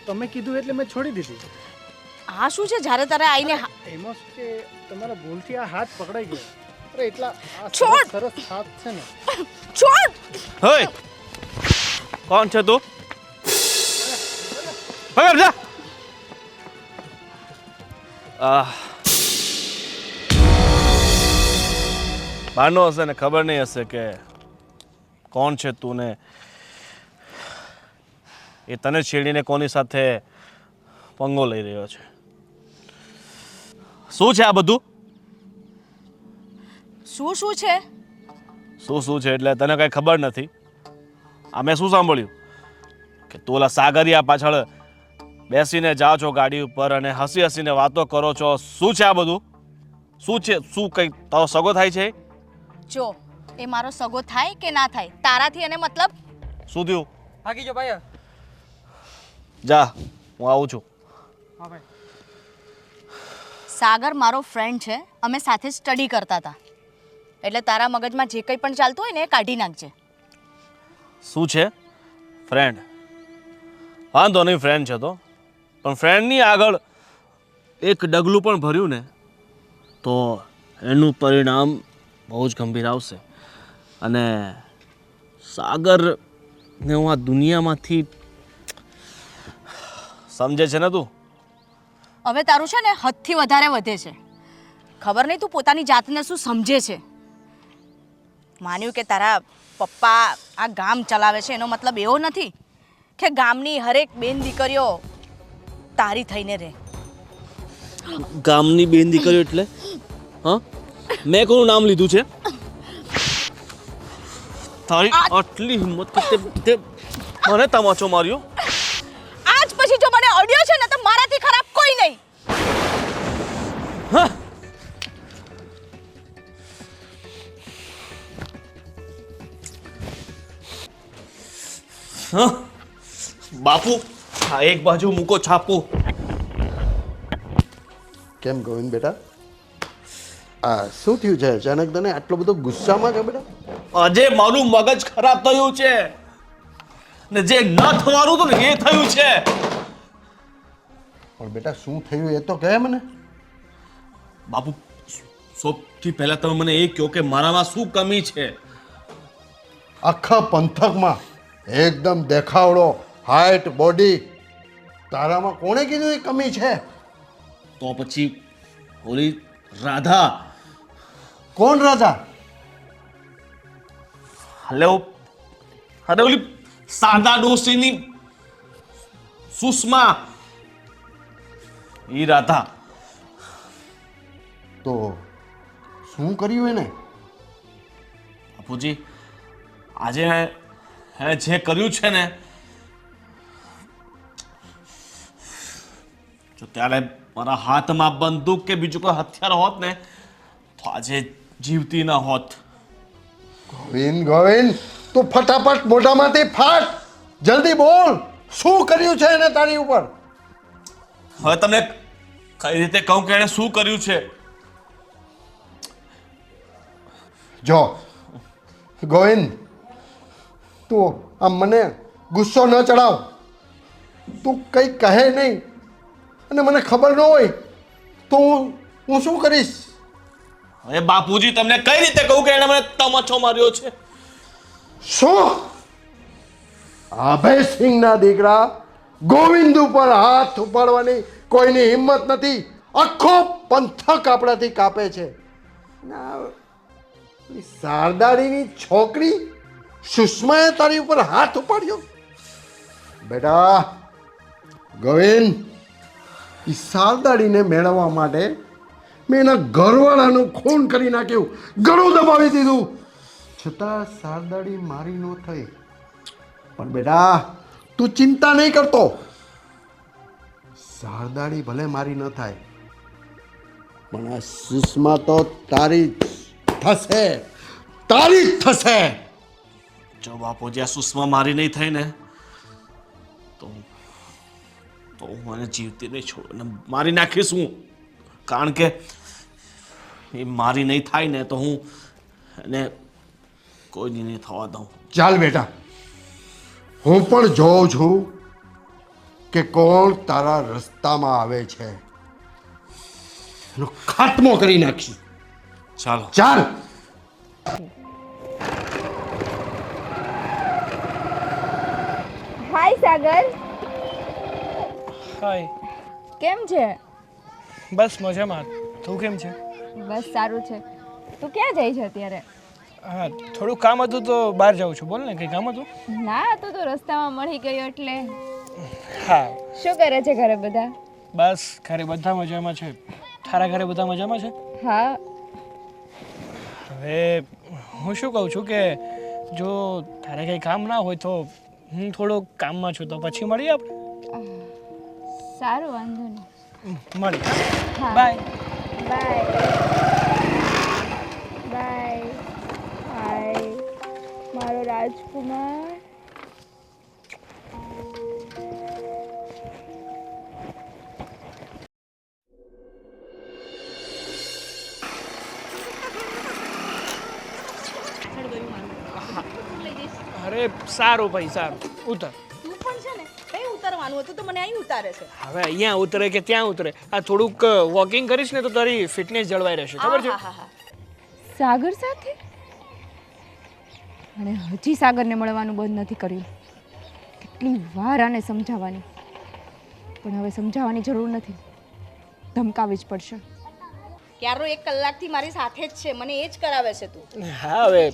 તમે કીધું એટલે મેં છોડી દીધી. આ શું છે? જ્યારે તારે આવીને એમાં શું કે તમારા ભૂલથી આ હાથ પકડાઈ ગયો. અરે એટલા આ છોડ! સરસ હાથ છે ને. છોડ. હે, કોણ છે તું? હવે જા. બાનો હશે ને ખબર નહીં હશે કે કોણ છે તું ને એ તને છેડીને કોની સાથે પંગો લઈ રહ્યો છે. શું છે આ બધું? શું છે? શું છે એટલે તને કઈ ખબર નથી? આ મેં શું સાંભળ્યું કે તું ઓલા સાગરિયા પાછળ બેસીને જાઓ છો ગાડી ઉપર અને હસી હસીને વાતો કરો છો. શું છે આ બધું? શું છે? શું કઈ તારો સગો થાય છે? જો એ મારો સગો થાય કે ના થાય, તારાથી એને મતલબ. શું થયું? ભાગી જો ભાઈ. જા, હું આવું છું. હા ભાઈ. સાગર મારો ફ્રેન્ડ છે, અમે સાથે સ્ટડી કરતા હતા, એટલે તારા મગજમાં જે કંઈ પણ ચાલતું હોય ને એ કાઢી નાખજે. શું છે? ફ્રેન્ડ? વાંધો નહીં, ફ્રેન્ડ છે તો, પણ ફ્રેન્ડની આગળ એક ડગલું પણ ભર્યું ને તો એનું પરિણામ બહુ જ ગંભીર આવશે. અને સાગરને હું આ દુનિયામાંથી સમજે છે ને તું? હવે તારું છે ને હદથી વધારે વધે છે. ખબર નહીં તું પોતાની જાતને શું સમજે છે. માન્યું કે તારા પપ્પા આ ગામ ચલાવે છે એનો મતલબ એવો નથી કે ગામની હરેક બેન દીકરીઓ તારી થઈને રહે. ગામની બેન દીકરીઓ એટલે? હા, મેં કોનું નામ લીધું છે? તારી આટલી હિંમત કે તે મને તમાચો માર્યો? આજ પછી જો મને અડ્યો છે ને તો મારાથી ખરાબ કોઈ નહીં. હા, બાપુ આ એક બાજુ મૂકો છાપું. કેમ ગોવિંદ બેટા, આ શું થયું છે અચાનક તને આટલો બધો ગુસ્સામાં છે બેટા? આજે મારું મગજ ખરાબ થયું છે ને જે ન થવાનું હતું ને એ થયું છે. પણ બેટા શું થયું એ તો કહે મને. બાપુ સૌથી પહેલા તમે મને એ કહો કે મારામાં શું કમી છે? આખા પંથકમાં એકદમ દેખાવડો, હાઈટ, બોડી, તારામાં કોણે કીધું એ કમી છે? તો પછી ઓલી રાધા. કોણ રાજા? હલો, અરે ઓલી સાદા ડોસીની સુષ્મા, ઈ રાધા. તો શું કર્યું એને? બાપુજી આજે એને જે કર્યું છે ને, જો ત્યારે મારા હાથમાં બંદૂક કે બીજું કોઈ હથિયાર હોત ને તો આજે જીવતી ન હોત. ગોવિંદ, તું ફટાફટ મોઢામાંથી ફાટ, જલ્દી બોલ, શું કર્યું છે એને તારી ઉપર? હવે તમને કઈ રીતે કહું કે એણે શું કર્યું છે? જો ગોવિંદ, તું આમ મને ગુસ્સો ન ચડાવ. તું કંઈ કહે નહીં અને મને ખબર ન હોય તો હું શું કરીશ? હવે બાપુજી તમને કઈ રીતે કહું કે એણે મને તમાચો માર્યો છે? શું? અભયસિંહના દીકરા ગોવિંદ ઉપર હાથ ઉપાડવાની કોઈની હિંમત નથી. આખો પંથક આપણાથી કાપે છે. શારદાડીની છોકરી સુષ્માએ તારી ઉપર હાથ ઉપાડ્યો? બેટા ગોવિંદ, એ શારદાડીને મેળવવા માટે મેં એના ઘરવાળાનું ખૂન કરી નાખ્યું, ગળું દબાવી દીધું, છતાં શારદાડી મારી ન થઈ. પણ બેટા તું ચિંતા નહીં કરતો, શારદાડી ભલે મારી ન થાય પણ આ સુષ્મા તો તારી જ થશે, તારી જ થશે. જો બાપુ જ્યાં સુષ્મા મારી નહીં થઈ ને તો હું મને જીવતી નહીં છોડ અને મારી નાખીશ હું. કારણ કે એ મારી નહીં થાય ને તો હું એને કોઈ નહીં થવા દઉં. ચાલ બેટા, હું પણ જોઉં છું કે કોણ તારા રસ્તામાં આવે છે, એનો ખાત્મો કરી નાખી. ચાલો. ચાલ. હાય સાગર, હાય. કેમ છે? બસ મજામાં. તું કેમ છે? બસ સારું છે. તું ક્યાં જાય છે અત્યારે? હા, થોડું કામ હતું તો બહાર જાઉં છું. બોલ ને, કંઈ કામ હતું? ના, તું તો રસ્તામાં મળી ગયો એટલે. હા. શું કરે છે ઘરે બધા? બસ ઘરે બધા મજામાં છે. તારા ઘરે બધા મજામાં છે? હા. હવે હું શું કહું છું કે જો તારે કંઈ કામ ના હોય તો હું થોડો કામમાં છું, તો પછી મળીએ આપણે. સારું, વાંધો નહીં. મળીએ. હા. બાય. Bye bye. હાય મારો રાજકુમાર. અરે સારું ભાઈ, સારું. ઉતર. તું પણ છે ને કઈ ઉતારવાનું હતું તો મને અહીં ઉતારે છે. હવે અહીંયા ઉતરે કે ત્યાં ઉતરે, આ થોડુંક વોકિંગ કરીશ ને તો તારી ફિટનેસ જળવાઈ રહેશે, ખબર છે? સાગર સાથે? અને હજી સાગરને મળવાનું બંધ નથી કર્યું. કેટલી વાર આને સમજાવવાની, પણ હવે સમજાવવાની જરૂર નથી, ધમકાવી જ પડશે. ક્યારનો 1 કલાકથી મારી સાથે જ છે, મને એ જ કરાવે છે તું. હા, હવે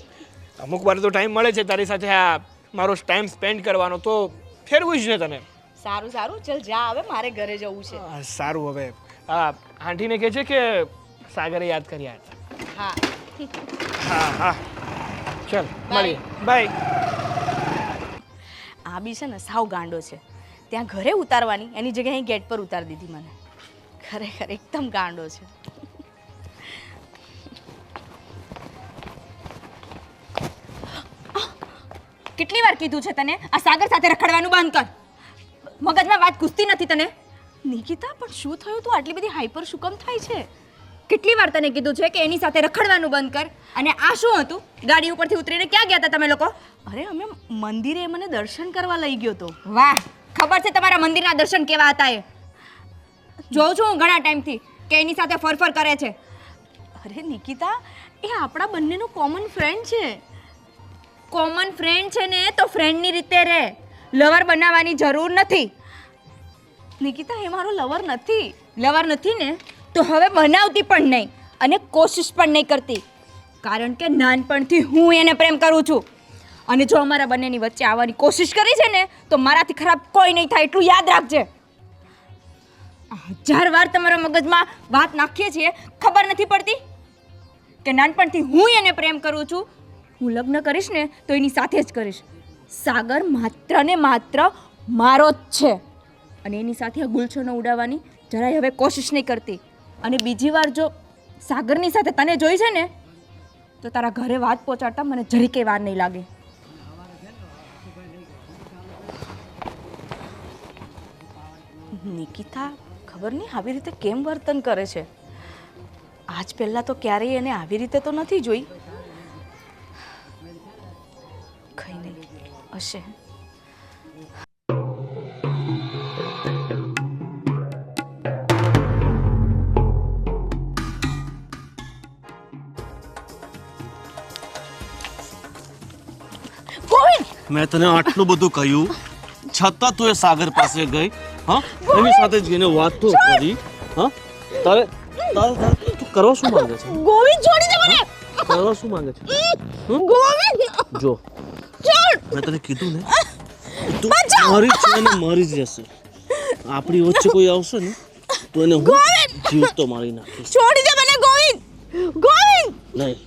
અમુક વાર તો ટાઈમ મળે છે તારી સાથે આ મારો ટાઈમ સ્પેન્ડ કરવાનો, તો ફેરવું જ ને તને. સારું સારું, ચલ જા, હવે મારે ઘરે જવું છે. સારું. હવે આ આંટીને કહે છે કે સાગરે યાદ કર્યા હતા. હા. હા હા, ચાલ મળીએ. બાય. આ બી છે ને સાવ ગાંડો છે, ત્યાં ઘરે ઉતારવાની એની જગ્યાએ અહીં ગેટ પર ઉતારી દીધી મને. ખરેખર એકદમ ગાંડો છે. કેટલી વાર કીધું છે તને આ સાગર સાથે રખડવાનું બંધ કર. મગજમાં વાત ઘૂસતી નથી તને? નિકિતા, પણ શું થયું? તું આટલી બધી હાઈપર શું કેમ થાય છે? કેટલી વાર તને કીધું છે કે એની સાથે રખડવાનું બંધ કર. અને આ શું હતું? ગાડી ઉપરથી ઉતરીને ક્યાં ગયા હતા તમે લોકો? અરે અમે મંદિરે, મને દર્શન કરવા લઈ ગયો તો. વાહ, ખબર છે તમારા મંદિરના દર્શન કેવા હતા એ? જોઉં છું હું ઘણા ટાઈમથી કે એની સાથે ફરફર કરે છે. અરે નિકિતા, એ આપણા બંનેનો કોમન ફ્રેન્ડ છે. કોમન ફ્રેન્ડ છે ને તો ફ્રેન્ડની રીતે રહે, લવર બનાવવાની જરૂર નથી. નિકિતા, એ મારો લવર નથી. લવર નથી ને તો હવે બનાવતી પણ નહીં અને કોશિશ પણ નહીં કરતી, કારણ કે નાનપણથી હું એને પ્રેમ કરું છું. અને જો અમારા બંનેની વચ્ચે આવવાની કોશિશ કરી છે ને તો મારાથી ખરાબ કોઈ નહીં થાય, એટલું યાદ રાખજે. 1000 વાર તમારા મગજમાં વાત નાખીએ છીએ, ખબર નથી પડતી કે નાનપણથી હું એને પ્રેમ કરું છું. હું લગ્ન કરીશ ને તો એની સાથે જ કરીશ. સાગર માત્ર ને માત્ર મારો જ છે અને એની સાથે ગુલછનો ઉડાવવાની જરાય હવે કોશિશ નહીં કરતી. અને બીજી વાર જો સાગરની સાથે તને જોઈ છે ને તો તારા ઘરે વાત પહોંચાડતા મને જરીકે વાર નહીં લાગે. નિકિતા, ખબર નહીં આવી રીતે કેમ વર્તન કરે છે. આજ પહેલાં તો ક્યારેય એને આવી રીતે તો નથી જોઈ. કઈ નહીં હશે. મેં તને આટલું બધું કહ્યું છતાં તું એ સાગર પાસે ગઈ. હા, એની સાથે જઈને વાત તો કરી. હા, તારે તું કરવા શું માંગે છે? ગોવિંદ, છોડી દે મને. કરવા શું માંગે છે? ગોવિંદ, જો મેં તને કીધું ને, તું મારી છે ને મારી જ રહેશે. આપણી વચ્ચે કોઈ આવશે ને તો એને હું જીવતો મારી નાખીશ. છોડી દે મને. ગોવિંદ નહીં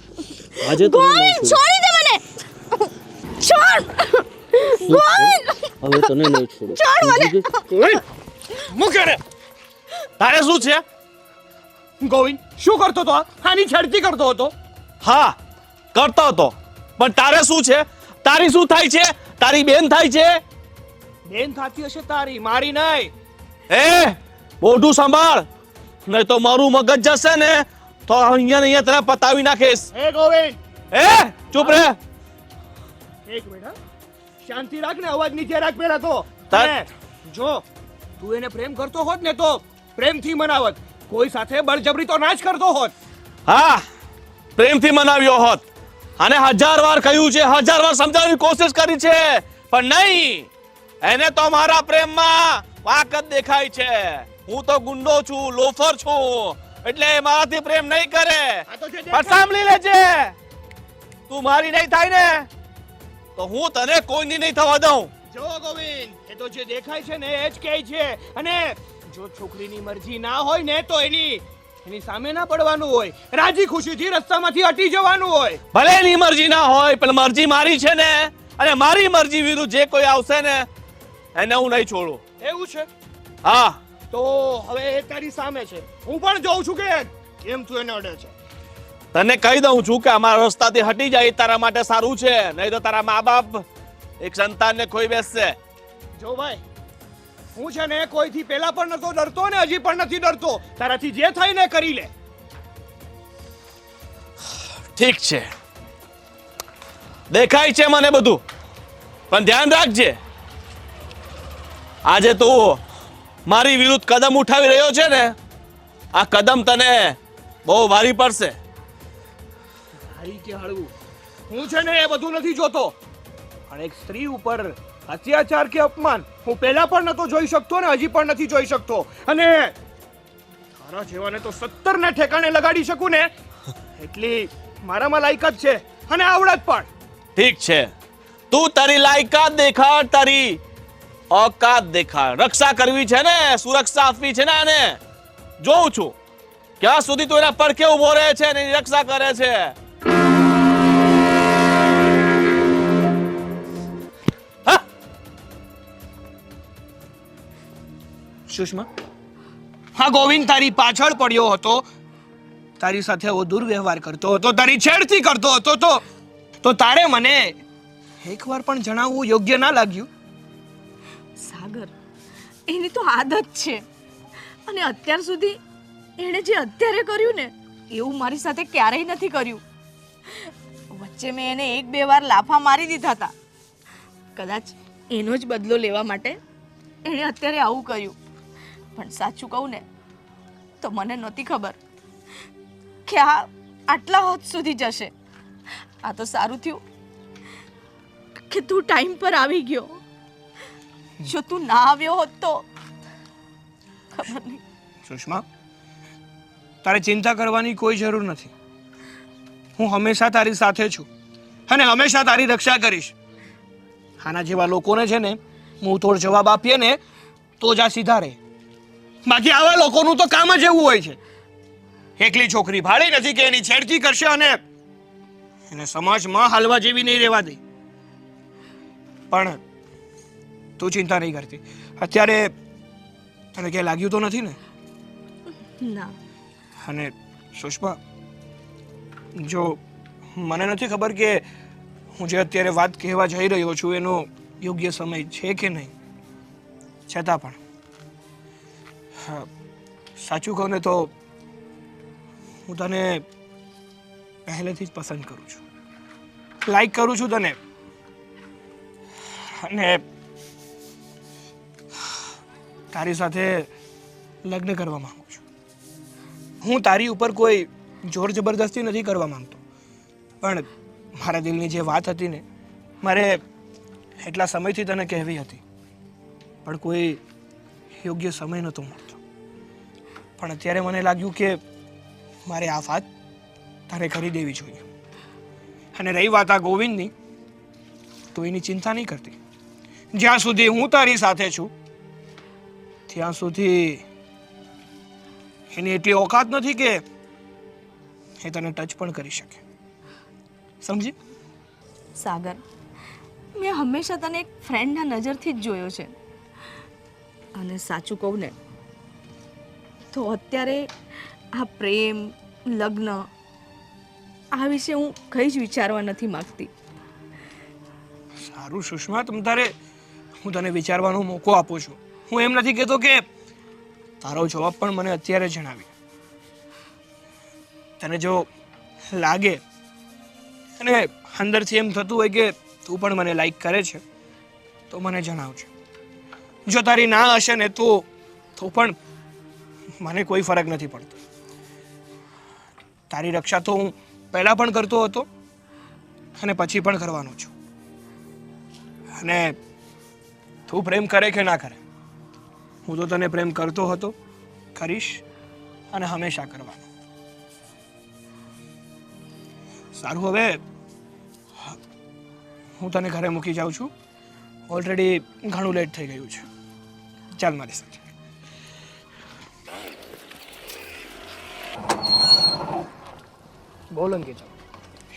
આજે તો ગોવિંદ છોડી દે મને છોડ ગોવિંદ હવે તને નહીં છોડું. છોડ મને મૂકે રે તારે શું છે? ગોવિંદ શું કરતો હતો આની છેડતી કરતો હતો હા કરતો હતો, પણ તારે શું છે? તારી શું થાય છે? તારી બેન થાય છે? બેન થાતી હશે તારી, મારી નહીં. એ મોઢું સંભાળ, નહીં તો મારું મગજ જશે ને તો અહીંયા ને અહીંયા તને પતાવી નાખીશ. એ ગોવિંદ એ ચૂપ રહે. એક મિનિટ હા. શાંતિ રાખ ને, અવાજ નીચે રાખ પેલા તો. તાર- અને જો તું એને પ્રેમ કરતો હોત ને તો પ્રેમથી મનાવત, કોઈ સાથે બળજબરી તો ના જ કરતો હોત. હા પ્રેમથી મનાવ્યો હોત અને 1000 વાર કહ્યું છે, 1000 વાર સમજાવવાની કોશિશ કરી છે, પણ નહીં. એને તો મારા પ્રેમમાં વાક જ દેખાય છે. હું તો ગુંડો છું, લોફર છું, એટલે એ મારાથી પ્રેમ નહીં કરે. આ તો જે પણ સાંભળી લેજે, તું મારી નહીં થાય ને તો હું તને કોઈની નહીં થવા દઉં. જો ગોવિંદ, એ તો જે દેખાય છે ને એ જ કહે છે. અને જો છોકરીની મરજી ના હોય ને તો એની સામે ના પડવાનું હોય, રાજી ખુશીથી રસ્તામાંથી હટી જવાનું હોય. ભલે એની મરજી ના હોય, પણ મરજી મારી છે ને, અને મારી મરજી વિરુદ્ધ જે કોઈ આવશે ને એને હું નહીં છોડું. એવું છે હા તો હવે એ તારી સામે છે, હું પણ જોઉં છું કે કેમ તું એને અડે છે. તને કહી દઉં છું કે અમારા રસ્તાથી હટી જાય એ તારા માટે સારું છે, નહીં તો તારા મા બાપ એક સંતાનને ખોઈ બેસશે. જો ભાઈ, હું છે ને કોઈથી પેલા પણ નતો ડરતો ને હજી પણ નથી ડરતો. તારાથી જે થાય ને કરી લે. ઠીક છે, દેખાય છે મને બધું, પણ ધ્યાન રાખજે, આજે તું મારી વિરુદ્ધ કદમ ઉઠાવી રહ્યો છે ને, આ કદમ તને બહુ ભારી પડશે. હારી કે હળવું, હું છે ને એ બધું નથી જોતો, પણ એક સ્ત્રી ઉપર અત્યાચાર કે અપમાન હું પહેલા પણ નતો જોઈ શકતો ને હજી પણ નથી જોઈ શકતો. અને તારા જેવાને તો 17 ને ઠેકાણે લગાડી શકું ને એટલી મારામાં લાયકાત છે અને આવડત પણ. ઠીક છે, તું તારી લાયકાત દેખાડ, તારી औकात દેખાડ. રક્ષા કરવી છે ને, સુરક્ષા આપવી છે ને, આને જોઉં છું ક્યાં સુધી તું એના પડખે ઉભો રહે છે ને એની રક્ષા કરે છે. હા? સુષ્મા, હા ગોવિંદ તારી પાછળ પડ્યો હતો, તારી સાથે એવો દુર્વ્યવહાર કરતો હતો, તારી છેડતી કરતો હતો, તો તારે મને એકવાર પણ જણાવવું યોગ્ય ના લાગ્યું? સાગર, એની તો આદત છે, અને અત્યાર સુધી એણે જે અત્યારે કર્યું ને એવું મારી સાથે ક્યારેય નથી કર્યું. વચ્ચે મેં એને 1-2 વાર લાફા મારી દીધા હતા, કદાચ એનો જ બદલો લેવા માટે એણે અત્યારે આવું કર્યું. પણ સાચું કહું ને તો મને નહોતી ખબર કે આ આટલા હદ સુધી જશે. આ તો સારું થયું કે તું ટાઈમ પર આવી ગયો. જો તું ના આવ્યો હોત તો ખબર નહીં. સુષ્મા, તારે ચિંતા કરવાની કોઈ જરૂર નથી. હું હંમેશા તારી સાથે છું અને હંમેશા તારી રક્ષા કરીશ. આના જેવા લોકોને છે ને મુંહ તોડ જવાબ આપીએ ને તો જ આ સીધા રહે. બાકી આવા લોકોનું તો કામ જ એવું હોય છે. એકલી છોકરી ભાળી નથી કે એની છેડતી કરશે અને એને સમાજમાં હાલવા જેવી નહીં રહેવા દે. પણ તું ચિંતા નહીં કરતી. અત્યારે તને ક્યાંય લાગ્યું તો નથી ને? ના. અને સુષ્મા, જો મને નથી ખબર કે હું જે અત્યારે વાત કહેવા જઈ રહ્યો છું એનો યોગ્ય સમય છે કે નહીં, છતાં પણ હા, સાચું કહું ને તો હું તને પહેલેથી જ પસંદ કરું છું, લાઈક કરું છું તને, અને તારી સાથે લગ્ન કરવા માંગુ છું. હું તારી ઉપર કોઈ જોર જબરદસ્તી નથી કરવા માંગતો, પણ મારા દિલની જે વાત હતી ને મારે એટલા સમયથી તને કહેવી હતી, પણ કોઈ યોગ્ય સમય નહોતો મળતો. પણ અત્યારે મને લાગ્યું કે મારે આ વાત તારે કરી દેવી જોઈએ. અને રહી વાત આ ગોવિંદની, તો એની ચિંતા નહીં કરતી. જ્યાં સુધી હું તારી સાથે છું ત્યાં સુધી એની એટલી ઓકાત નથી કે એ તને ટચ પણ કરી શકે. સમજી? સાગર, મેં હંમેશા તને એક ફ્રેન્ડના નજરથી જ જોયો છે. અને સાચું કહું ને તો અત્યારે આ પ્રેમ, લગ્ન આ વિશે હું કંઈ જ વિચારવા નથી માંગતી. સારું સુષ્મા, હું તને વિચારવાનો મોકો આપું છું. હું એમ નથી કહેતો કે તારો જવાબ પણ મને અત્યારે જણાવી. તને જો લાગે અને અંદરથી એમ થતું હોય કે તું પણ મને લાઈક કરે છે તો મને જણાવજો. જો તારી ના હશે ને તો પણ મને કોઈ ફરક નથી પડતો. તારી રક્ષા તો હું પહેલાં પણ કરતો હતો અને પછી પણ કરવાનો છું. અને તું પ્રેમ કરે કે ના કરે, હું તો તને પ્રેમ કરતો હતો, કરીશ અને હંમેશા કરવાનો. સારું, હવે હું તને ઘરે મૂકી જાઉં છું. ઓલરેડી ઘણું લેટ થઈ ગયું છે. ચાલ મારી સાથે. બોલ અંકિતા,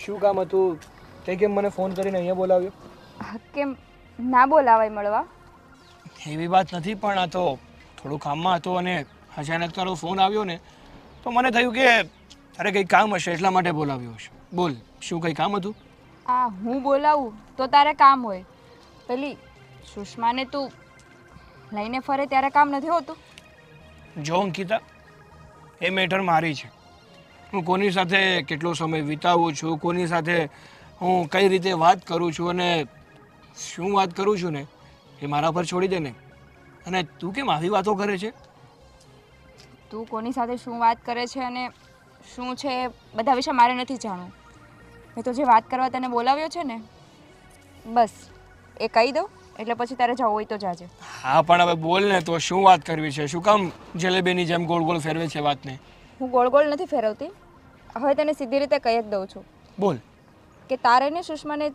શું કામ હતું? તે કેમ મને ફોન કરીને અહીંયા બોલાવ્યો? કેમ ના બોલાવાય મળવા? એવી વાત નથી, પણ આ તો થોડું કામમાં હતો અને અચાનક તારો ફોન આવ્યો ને તો મને થયું કે તારે કંઈક કામ હશે એટલા માટે બોલાવ્યો હશે. બોલ, શું કંઈ કામ હતું? હું બોલાવું તો તારે કામ હોય. પેલી સુષ્માને તું લઈને ફરે ત્યારે કામ નથી હોતું? જો અંકિતા, એ મેટર મારી છે. હું કોની સાથે કેટલો સમય વિતાવું છું, કોની સાથે હું કઈ રીતે વાત કરું છું અને શું વાત કરું છું ને એ મારા પર છોડી દે ને. અને તું કેમ આવી વાતો કરે છે? તું કોની સાથે શું વાત કરે છે અને શું છે એ બધા વિશે મારે નથી જાણવું. મેં તો જે વાત કરવા તને બોલાવ્યો છે ને બસ એ કહી દો એટલે પછી તારે જવું હોય તો જાજે. હા, પણ હવે બોલ ને, તો શું વાત કરવી છે? શું કામ જલેબીની જેમ ગોળ ગોળ ફેરવે છે વાતને? હું ગોળ ગોળ નથી ફેરવતી. હવે તને સીધી રીતે કહી જ દઉં છું બોલ. કે તારે ને સુષ્માને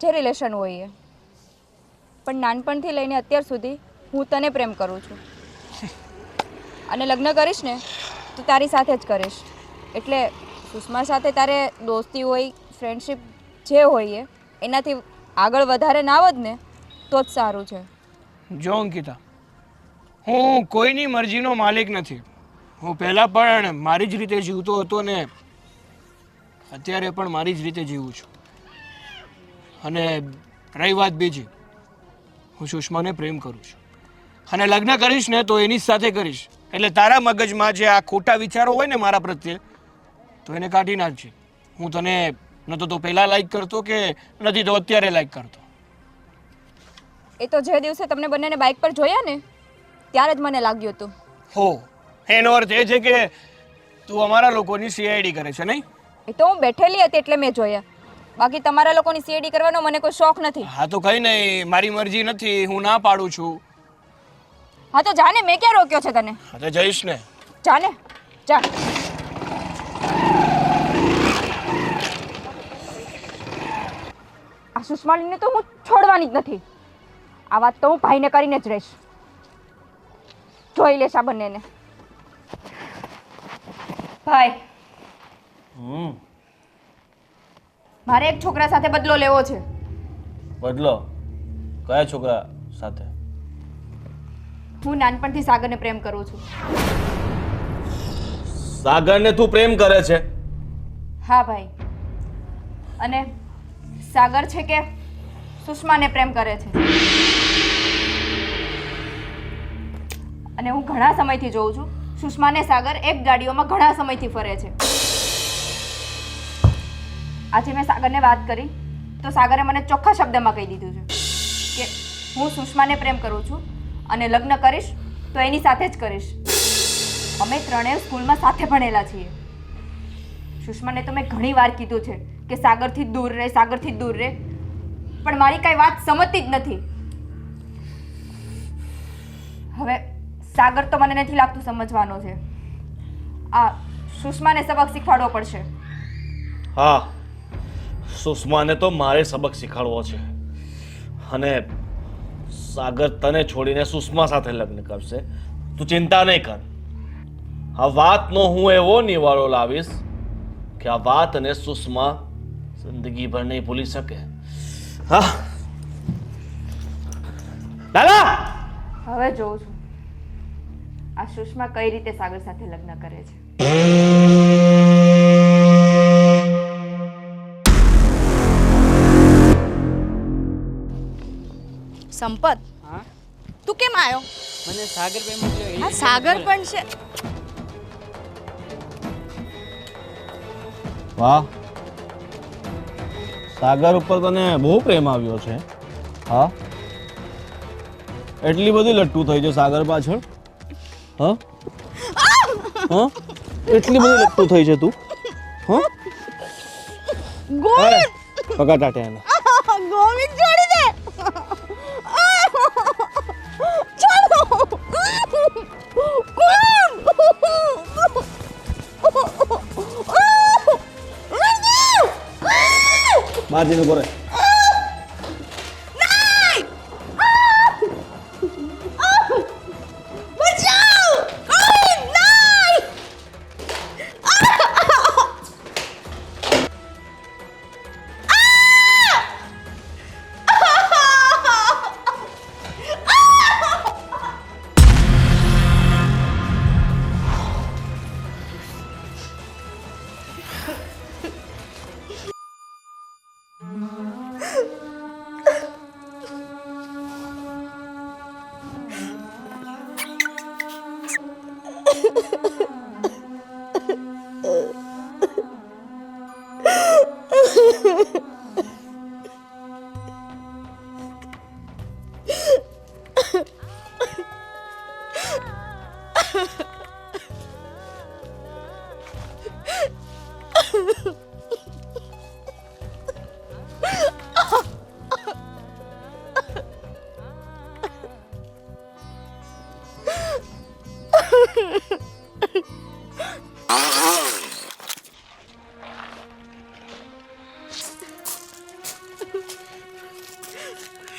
જે રિલેશન હોય એ, પણ નાનપણથી લઈને અત્યાર સુધી હું તને પ્રેમ કરું છું અને લગ્ન કરીશ ને તો તારી સાથે જ કરીશ. એટલે સુષ્મા સાથે તારે દોસ્તી હોય, ફ્રેન્ડશિપ જે હોય એનાથી આગળ વધારે ના વધ ને તો જ સારું છે. જો અંકિતા, હું કોઈની મરજીનો માલિક નથી. હું પહેલાં પણ મારી જ રીતે જીવતો હતો ને અત્યારે પણ મારી જ રીતે જીવું છું. અને રહી વાત બીજી, હું સુષ્માને પ્રેમ કરું છું અને લગ્ન કરીશ ને તો એની જ સાથે કરીશ. એટલે તારા મગજમાં જે આ ખોટા વિચારો હોય ને મારા પ્રત્યે તો એને કાઢી નાખજે. હું તને ન તો પહેલાં લાઈક કરતો કે નથી તો અત્યારે લાઈક કરતો. એ તો જે દિવસે તમને બંનેને બાઇક પર જોયા ને ત્યારે જ મને લાગ્યું હતું. હો, એનો અર્થ એ છે કે તું અમારા લોકોની સીઆઈડી કરે છે નહીં? એ તો હું બેઠેલી હતી એટલે મેં જોયા. બાકી તમારા લોકોની સીઆઈડી કરવાનો મને કોઈ શોખ નથી. હા તો કંઈ નહીં, મારી મરજી નથી, હું ના પાડું છું. હા તો જાને, મેં ક્યાં રોક્યો છે તને? હા તો જઈશ ને. જાને, જા. આ સુષ્માલીને તો હું છોડવાની જ નથી. આ વાત તો હું ભાઈને કરીને જ રહીશ. જોઈ લેશ આ બંનેને. ભાઈ, મારે એક છોકરા સાથે બદલો લેવો છે. બદલો? કયા છોકરા સાથે? હું નાનપણથી સાગરને પ્રેમ કરું છું. સાગરને તું પ્રેમ કરે છે? હા ભાઈ. અને સાગર છે કે સુષ્માને પ્રેમ કરે છે. અને હું ઘણા સમયથી જોઉં છું સુષ્મા ને સાગર એક ગાડીઓમાં ઘણા સમયથી ફરે છે. આજે મેં સાગરને વાત કરી તો સાગરે મને ચોખ્ખા શબ્દમાં કહી દીધું છે કે હું સુષ્માને પ્રેમ કરું છું અને લગ્ન કરીશ તો એની સાથે જ કરીશ. અમે ત્રણેય સ્કૂલમાં સાથે ભણેલા છીએ. સુષ્માને તો મેં ઘણી વાર કીધું છે કે સાગરથી દૂર રહે, સાગરથી દૂર રહે, પણ મારી કાંઈ વાત સમજતી જ નથી. હવે સાગર તો મને નથી લાગતું સમજવાનો છે. આ સુષ્માને સબક શીખવાડવો પડશે. હા, સુષ્માને તો મારે સબક શીખવાડવો છે. અને સાગર તને છોડીને સુષ્મા સાથે લગ્ન કરશે, તું ચિંતા નહીં કર. આ વાતનો હું એવો નિવારો લાવીશ કે આ વાત અને સુષ્મા જિંદગીભર નહીં ભૂલી શકે. હા દાદા, હવે જોઉં છું આ સુષ્મા કઈ રીતે સાગર સાથે લગ્ન કરે છે. સંપત, હા તું કેમ આવ્યો? મને સાગર ભાઈ મોકલ્યો આ સાગર પણ છે. વાહ, સાગર ઉપર તને બહુ પ્રેમ આવ્યો છે. હા, એટલી બધી લટ્ટુ થઈ છે સાગર પાછળ. હા હા, એટલી બધી લટ્ટુ થઈ છે તું. હા, ગોવિંદ, પકડ ટાટે એને. ગોવિંદ છોડી દે. ચાલો. બહાર જઈને ઉભો રહે.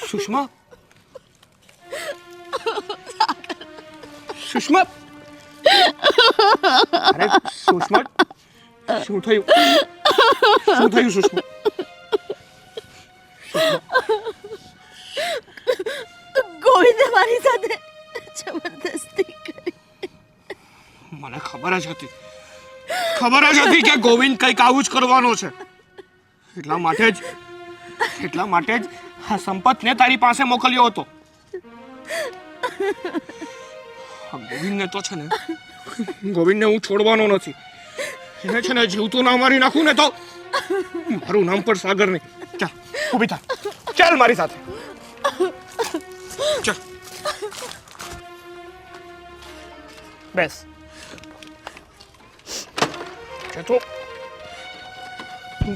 સુષ્મા, સુષ્મા, અરે સુષ્મા, શું થયું? શું થયું સુષ્મા? ગોવિંદે મારી સાથે જબરદસ્તી કરી. મને ખબર જ હતી કે ગોવિંદ કંઈક આવું જ કરવાનો છે. એટલા માટે જ આ સંપતને તારી પાસે મોકલ્યો હતો. ગોવિંદને હું છોડવાનો નથી. એને છે ને જીવતું ના મારી નાખું ને તો મારું નામ પણ સાગર નહીં. ચાલ ઊભી થા, ચાલ મારી સાથે ચાલ. બેસ. તો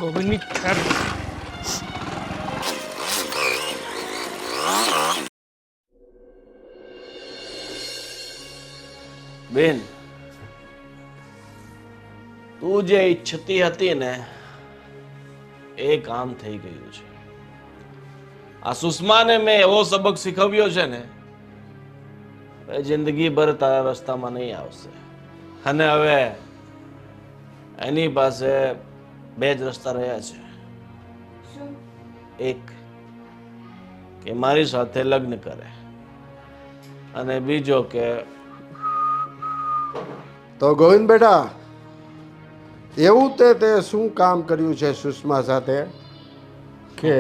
ગોવિંદની ખેર. બેન, તું જે ઈચ્છતી હતી ને એ કામ થઈ ગયું છે. આ સુષ્માને મેં એવો સબક શીખવ્યો છે ને, હવે જિંદગીભર તારા રસ્તામાં નહીં આવશે. અને હવે એની પાસે બે જ રસ્તા રહ્યા છે. એક કે મારી સાથે લગ્ન કરે, અને બીજો કે તો ગોવિંદ બેટા, એવું તે શું કામ કર્યું છે સુષ્મા સાથે કે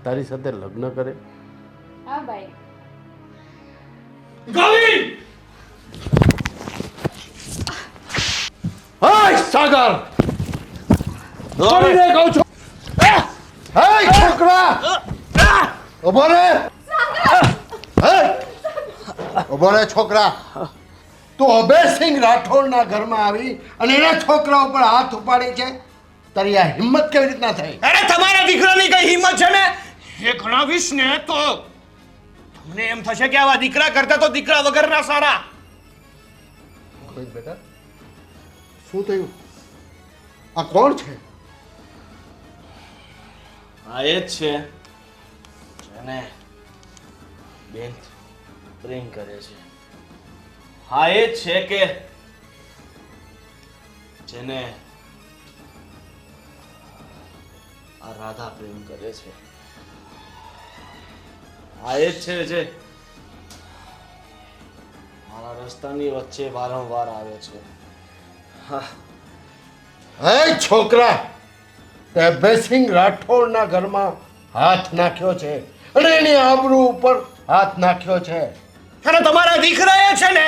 તારી સાથે લગ્ન કરે? હા ભાઈ. હાય સાગર, છોડીને કહું છું. હાય છોકરા, ઉભો રે. ઉભો રે છોકરા. તું અભયસિંહ રાઠોડના ઘરમાં આવી અને એના છોકરા ઉપર હાથ ઉપાડી છે. તારી આ હિંમત કેવી રીતના થઈ? અરે તમારા દીકરાની કઈ હિંમત છે ને એ ગણાવીશ ને તો તમને એમ થશે કે આવા દીકરા કરતા તો દીકરા વગરના સારા. ગોવિંદ બેટા, શું થયું? આ કોણ છે? આ એ જ છે જેને બેન પ્રેમ કરે છે. હા, એ જ છે કે જેને આ રાધા પ્રેમ કરે છે. આ એ જ છે જે મારા રસ્તાની વચ્ચે વારંવાર આવે છે. હે છોકરા, તે બેસિંગ રાઠોડના ઘરમાં હાથ નાખ્યો છે અને એની આબરૂ ઉપર હાથ નાખ્યો છે. અને તમારા દીકરાએ છે ને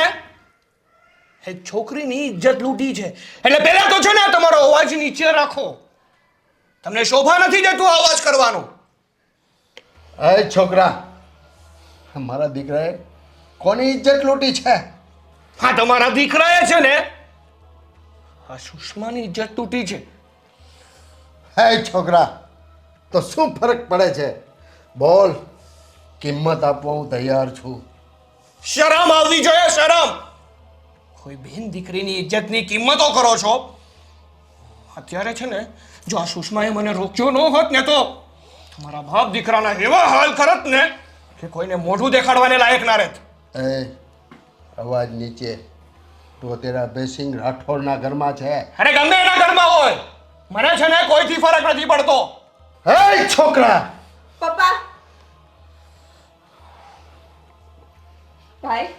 એ છોકરીની ઇજ્જત લૂંટી છે. એટલે પહેલા તો છે ને તમારો અવાજ નીચે રાખો. તમને શોભા નથી દેતું અવાજ કરવાનો. હે છોકરા, મારા દીકરાએ કોની ઇજ્જત લૂંટી છે? હા, તમારા દીકરાએ છે ને આ સુષ્માની ઇજ્જત તૂટી છે. હે છોકરા, તો શું ફરક પડે છે? બોલ, કિંમત આપવા હું તૈયાર છું. શરમ આવવી જોઈએ, શરમ. કોઈ બેન દીકરીની ઇજ્જતની કિંમતો કરો છો. અત્યારે છે ને જો આ સુષ્માએ મને રોક્યો ન હોત ને તો તમારા બાપ દીકરાના એવા હાલ કરત ને કે કોઈને મોઢું દેખાડવાને લાયક ના રહેત. એ અવાજ નીચે. તો તેરા બેસિંગ રાઠોડના ઘરમાં છે. અરે ગમે એના ઘરમાં હોય, મને છે ને કોઈથી ફરક નથી પડતો. હે છોકરા, પપ્પા ભાઈ,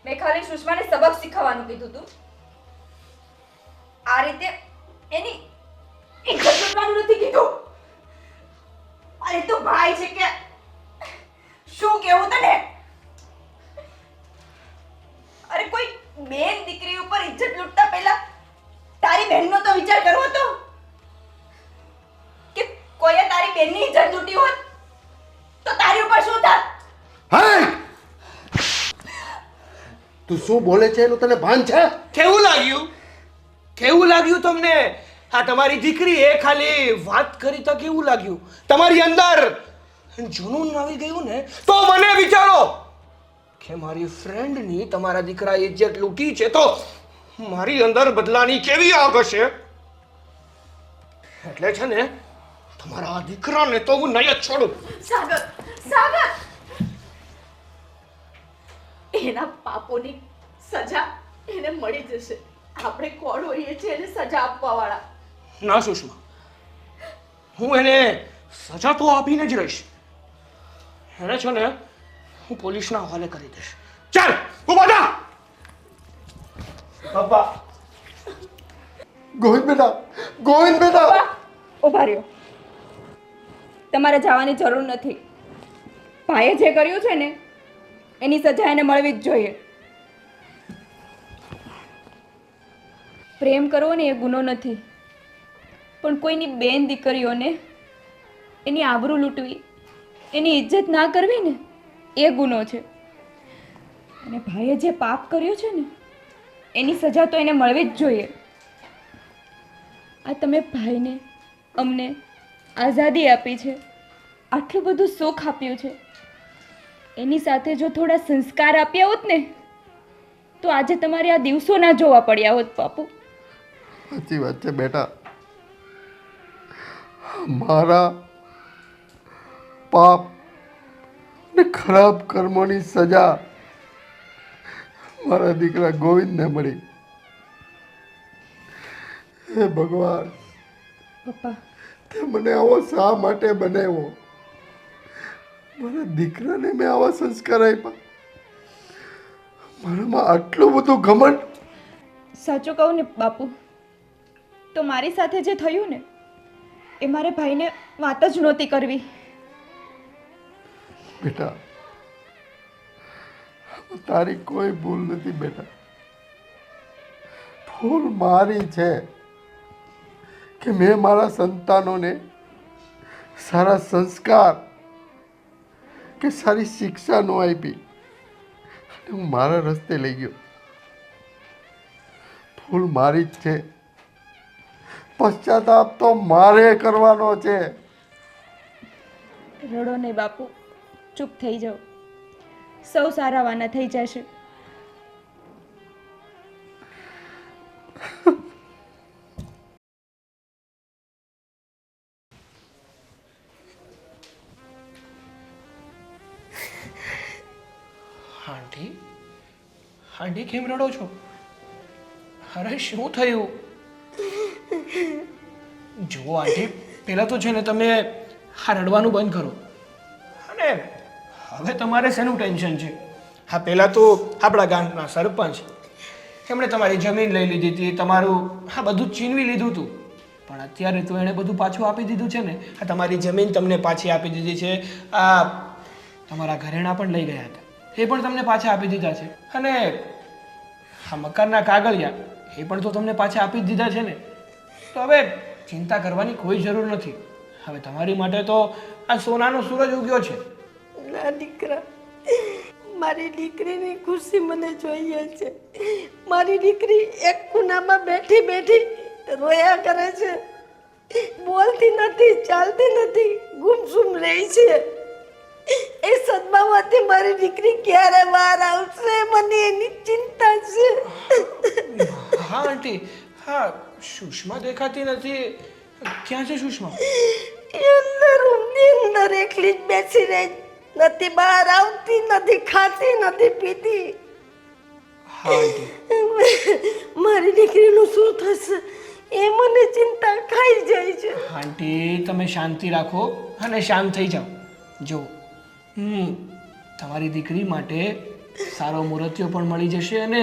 મેં ખાલી સુષ્માને સબક શીખવવાનું કીધું તું. આ રીતે એની ઇજ્જત લૂંટવાનું નથી કીધું. અરે તું ભાઈ છે કે શું કેવું તને? અરે કોઈ બેન દીકરી ઉપર ઇજ્જત લૂંટતા પહેલા તારી બહેનનો તો વિચાર કરવો તો કે કોઈએ તારી બહેનની ઇજ્જત લૂંટી હોત તો તારી ઉપર શું થાત? હે તું શું બોલે છે એનું તને ભાન છે? કેવું લાગ્યું? કેવું લાગ્યું તમને? આ તમારી દીકરીએ ખાલી વાત કરી તો કેવું લાગ્યું? તમારી અંદર જુનૂન આવી ગયું ને તો મને વિચારો કે મારી ફ્રેન્ડની તમારા દીકરાએ ઇજ્જત લૂંટી છે તો મારી અંદર બદલાની કેવી આગ હશે. એટલે છે ને તમારા દીકરાને તો હું નહીં જ છોડું. સાગર, સાગર, એના પાપોની સજા એને મળી જશે. આપણે કોણ હોઈએ છીએ એને સજા આપવા વાળા? ના સુષ્મા, હું એને સજા તો આપીને જ રહીશ. એને છે ને હું પોલીસના હવાલે કરી દઈશ. ચાલ ઊભા થા. પપ્પા, ગોવિંદ બેટા, ગોવિંદ બેટા. ઉભા રહ્યો. તમારે જવાની જરૂર નથી. ભાઈએ જે કર્યું છે ને એની સજા એને મળવી જ જોઈએ. પ્રેમ કરવો ને એ ગુનો નથી, પણ કોઈની બેન દીકરીઓને એની આબરૂ લૂંટવી, એની ઇજ્જત ના કરવી ને એ ગુનો છે. અને ભાઈએ જે પાપ કર્યું છે ને એની સજા તો એને મળવી જ જોઈએ. આ તમે ભાઈને અમને આઝાદી આપી છે, આટલું બધું સુખ આપ્યું છે, એની સાથે જો થોડા સંસ્કાર આપ્યા હોત ને તો આજે તમારે આ દિવસો ના જોવા પડ્યા હોત બાપુ. સાચી વાત છે બેટા. મારા પાપ ને ખરાબ કર્મોની સજા મારા દીકરા ગોવિંદને મળી. હે ભગવાન, પપ્પા તે મને આવો શા માટે બનાવ્યો? મારા દીકરાને મેં આવા સંસ્કાર આપ્યા, મારામાં આટલું બધું ઘમંડ. સાચું કહું ને બાપુ તો મારી સાથે જે થયું ને એ મારે ભાઈને વાત જ નહોતી કરવી. બેટા, તારી કોઈ ભૂલ નથી બેટા. ભૂલ મારી છે કે મેં મારા સંતાનોને સારા સંસ્કાર કે સારી શિક્ષા ન આપી અને હું મારા રસ્તે લઈ ગયો. ભૂલ મારી જ છે. પશ્ચાતાપ તો મારે કરવાનો છે. રડો નહીં બાપુ, ચૂપ થઈ જાઓ. સૌ સારાવાના થઈ જશે. આંટી, આંટી કેમ રડો છો? અરે શું થયું? જુઓ આંટી, પહેલાં તો છે ને તમે આ રડવાનું બંધ કરો. અને હવે તમારે શેનું ટેન્શન છે? હા, પહેલાં તો આપણા ગામના સરપંચ એમણે તમારી જમીન લઈ લીધી હતી, તમારું હા બધું જ છીનવી લીધું હતું. પણ અત્યારે તો એણે બધું પાછું આપી દીધું છે ને. આ તમારી જમીન તમને પાછી આપી દીધી છે. આ તમારા ઘરેણા પણ લઈ ગયા હતા, એ પણ તમને પાછા આપી દીધા છે. અને આ મકાનના કાગળિયા એ પણ તો તમને પાછા આપી જ દીધા છે ને. તો હવે ચિંતા કરવાની કોઈ જરૂર નથી. હવે તમારી માટે તો આ સોનાનો સૂરજ ઉગ્યો છે. ના દીકરા, મારી દીકરીની ખુશી મને જોઈએ છે. મારી દીકરી એક ખૂણામાં બેઠી બેઠી રોયા કરે છે, બોલતી નથી, ચાલતી નથી, ગુમસુમ રહી છે. એ સદમામાંથી મારી દીકરી ક્યારે બહાર આવશે, મને એની ચિંતા છે. હા આંટી, હા સુષ્મા દેખાતી નથી. ક્યાં છે સુષ્મા? એ અંદર રૂમની અંદર એકલી જ બેસી રહી, નથી બહાર આવતી, નથી ખાતી, નથી પીતી. હા આંટી. મારી દીકરીનું શું થશે એ મને ચિંતા ખાઈ જાય છે. આંટી તમે શાંતિ રાખો અને શાંત થઈ જાઓ. જો તમારી દીકરી માટે સારો મુહૂર્તિયો પણ મળી જશે અને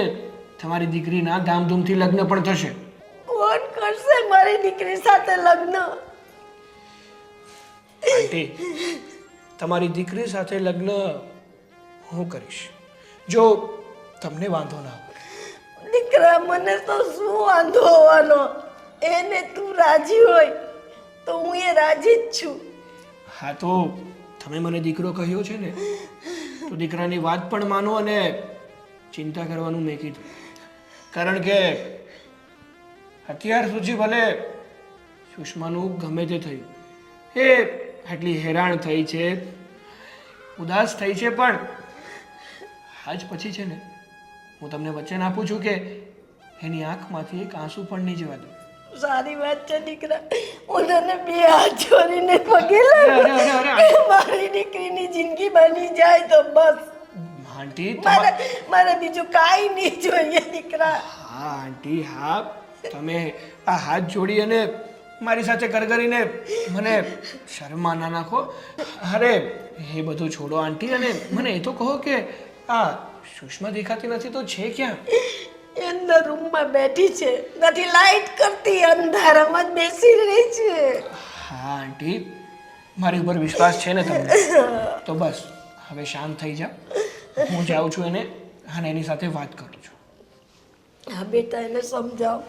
તમારી દીકરીના ધામધૂમથી લગ્ન પણ થશે. કોણ કરશે મારી દીકરી સાથે લગ્ન? આંટી, તમારી દીકરી સાથે લગ્ન હું કરીશ, જો તમને વાંધો ના હોય. દીકરા, મને તો શું વાંધો હોવાનો? એને તું રાજી હોય તો હું એ રાજી જ છું. હા તો તમે મને દીકરો કહ્યો છે ને, તો દીકરાની વાત પણ માનો અને ચિંતા કરવાનું મેં કીધું. કારણ કે અત્યાર સુધી ભલે સુષ્માનું ગમે તે થયું, એ આટલી હેરાન થઈ છે, ઉદાસ થઈ છે, પણ આજ પછી છે ને હું તમને વચન આપું છું કે એની આંખમાંથી એક આંસુ પણ નહીં જવા દઉં. સારી વાત છે દીકરા, હું તને બે હાથ જોડીને પગે અરે, અરે, લાગુ. મારી દીકરીની જિંદગી બની જાય તો બસ. આંટી મારે બીજું કાંઈ નહીં જોઈએ દીકરા. હા આંટી, હા તમે આ હાથ જોડી અને મારી સાથે કરગરીને મને શરમમાં ના નાખો. અરે એ બધું છોડો આંટી, અને મને એ તો કહો કે આ સુષ્મા દેખાતી નથી તો છે ક્યાં? અંદર રૂમમાં બેઠી છે, નથી લાઈટ કરતી, અંધારામાં જ બેસી રહી છે. હા આંટી, મારી ઉપર વિશ્વાસ છે ને તમને? તો બસ હવે શાંત થઈ જાઓ. હું જાઉં છું એને અને એની સાથે વાત કરું છું. હા બેટા, એને સમજાવ.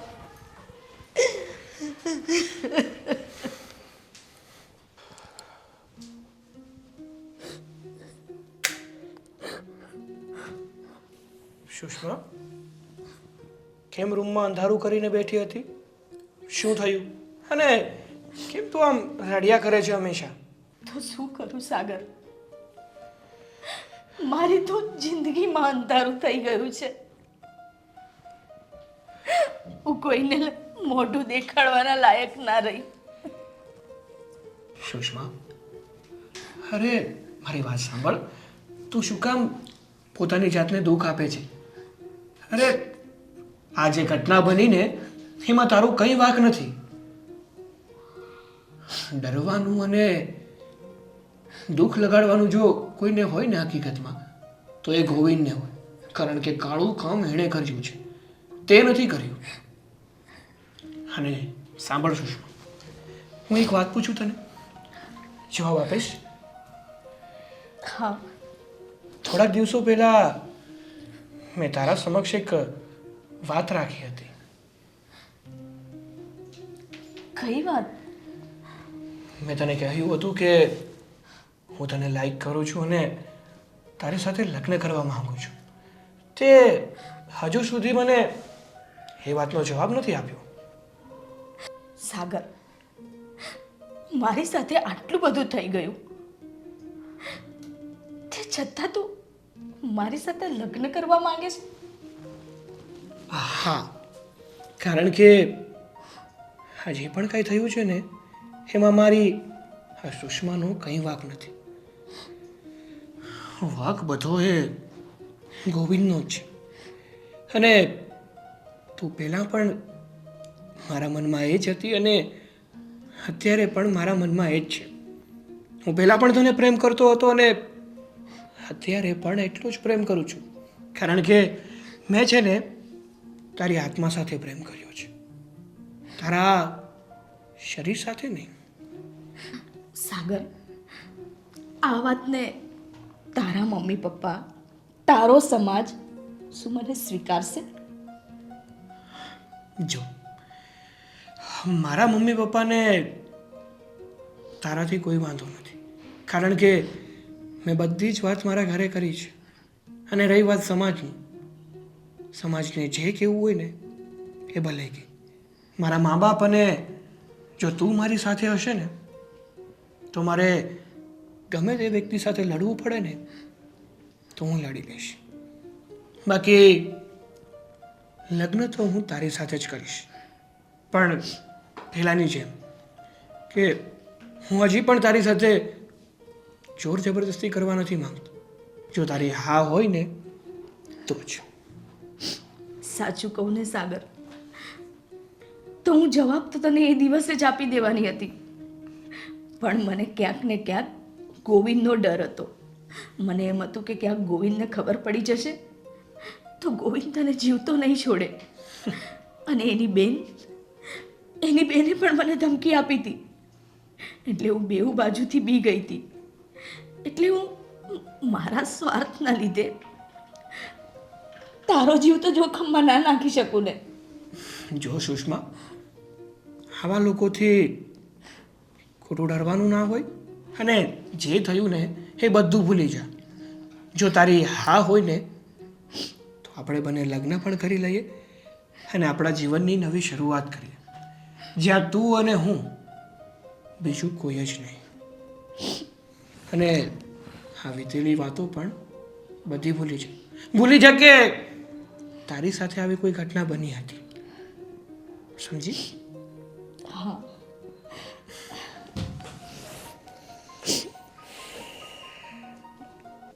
સુષ્મા, કેમ રૂમમાં અંધારું કરીને બેઠી હતી? શું થયું? અને કેમ તું આમ રડ્યા કરે છે હંમેશા? તો શું કરું સાગર, મારી તો જિંદગીમાં અંધારું થઈ ગયું છે. હું કોઈને મોઢું દેખાડવાના લાયક ના રહી. સુષ્મા, અરે મારી વાત સાંભળ. તું શું કામ પોતાની જાતને દુઃખ આપે છે? અરે આ જે ઘટના બનીને એમાં તારું કંઈ વાંક નથી. ડરવાનું અને દુઃખ લગાડવાનું જો કોઈને હોય ને હકીકતમાં તો એ ગોવિંદને હોય. કારણ કે કાળું કામ એણે કર્યું છે, તે નથી કર્યું. અને સાંભળ સુષ્મા, હું એક વાત પૂછું તને, જવાબ આપીશ? હા. થોડાક દિવસો પહેલા મેં તારા સમક્ષ એક વાત રાખી હતી. કઈ વાત? મેં તને કહ્યું હતું કે હું તને લાઈક કરું છું અને તારી સાથે લગ્ન કરવા માંગુ છું. તે હજુ સુધી મને એ વાતનો જવાબ નથી આપ્યો. સાગર, મારી સાથે આટલું બધું થઈ ગયું, તે છતાં તું મારી સાથે લગ્ન કરવા માંગે છે? હા, કારણ કે હજી પણ કંઈ થયું છે ને એમાં મારી સુષ્માનો કંઈ વાંક નથી. વાંક બધો એ ગોવિંદનો જ છે. અને તું પહેલાં પણ મારા મનમાં એ જ હતી અને અત્યારે પણ મારા મનમાં એ જ છે. હું પહેલાં પણ તને પ્રેમ કરતો હતો અને અત્યારે પણ એટલો જ પ્રેમ કરું છું. કારણ કે મેં છે ને તારી આત્મા સાથે પ્રેમ કર્યો છે, તારા શરીર સાથે નહીં. સાગર, આ વાતને તારા મમ્મી પપ્પા, તારો સમાજ શું મને સ્વીકારશે? જો મારા મમ્મી પપ્પાને તારાથી કોઈ વાંધો નથી, કારણ કે મેં બધી જ વાત મારા ઘરે કરી છે. અને રહી વાત સમાજની, સમાજને જે કહેવું હોય ને એ ભલે કહે. મારા મા બાપ અને જો તું મારી સાથે હશે ને તો મારે ગમે તે વ્યક્તિ સાથે લડવું પડે ને તો હું લડી લઈશ. બાકી લગ્ન તો હું તારી સાથે જ કરીશ, પણ પહેલાંની જેમ કે હું હજી પણ તારી સાથે જોર જબરદસ્તી કરવા નથી માંગતો. જો તારી હા હોય ને તો જ. સાચું કહું ને સાગર, તો હું જવાબ તો તને એ દિવસે જ આપી દેવાની હતી, પણ મને ક્યાંક ને ક્યાંક ગોવિંદનો ડર હતો. મને એમ હતું કે ક્યાંક ગોવિંદને ખબર પડી જશે તો ગોવિંદ તને જીવતો નહીં છોડે. અને એની બેને પણ મને ધમકી આપી હતી, એટલે હું બેઉ બાજુથી બી ગઈ હતી. એટલે હું મારા સ્વાર્થના લીધે તારો જીવ તો જોખમમાં ના નાખી શકું ને. જો સુષ્મા, આવા લોકોથી ખોટું ડરવાનું ના હોય, અને જે થયું ને એ બધું ભૂલી જા. જો તારી હા હોય ને તો આપણે બંને લગ્ન પણ કરી લઈએ અને આપણા જીવનની નવી શરૂઆત કરીએ, જ્યાં તું અને હું, બીજું કોઈ જ નહીં. અને આ વીતેલી વાતો પણ બધી ભૂલી જા કે તારી સાથે આવી કોઈ ઘટના બની હતી. સમજી? હા,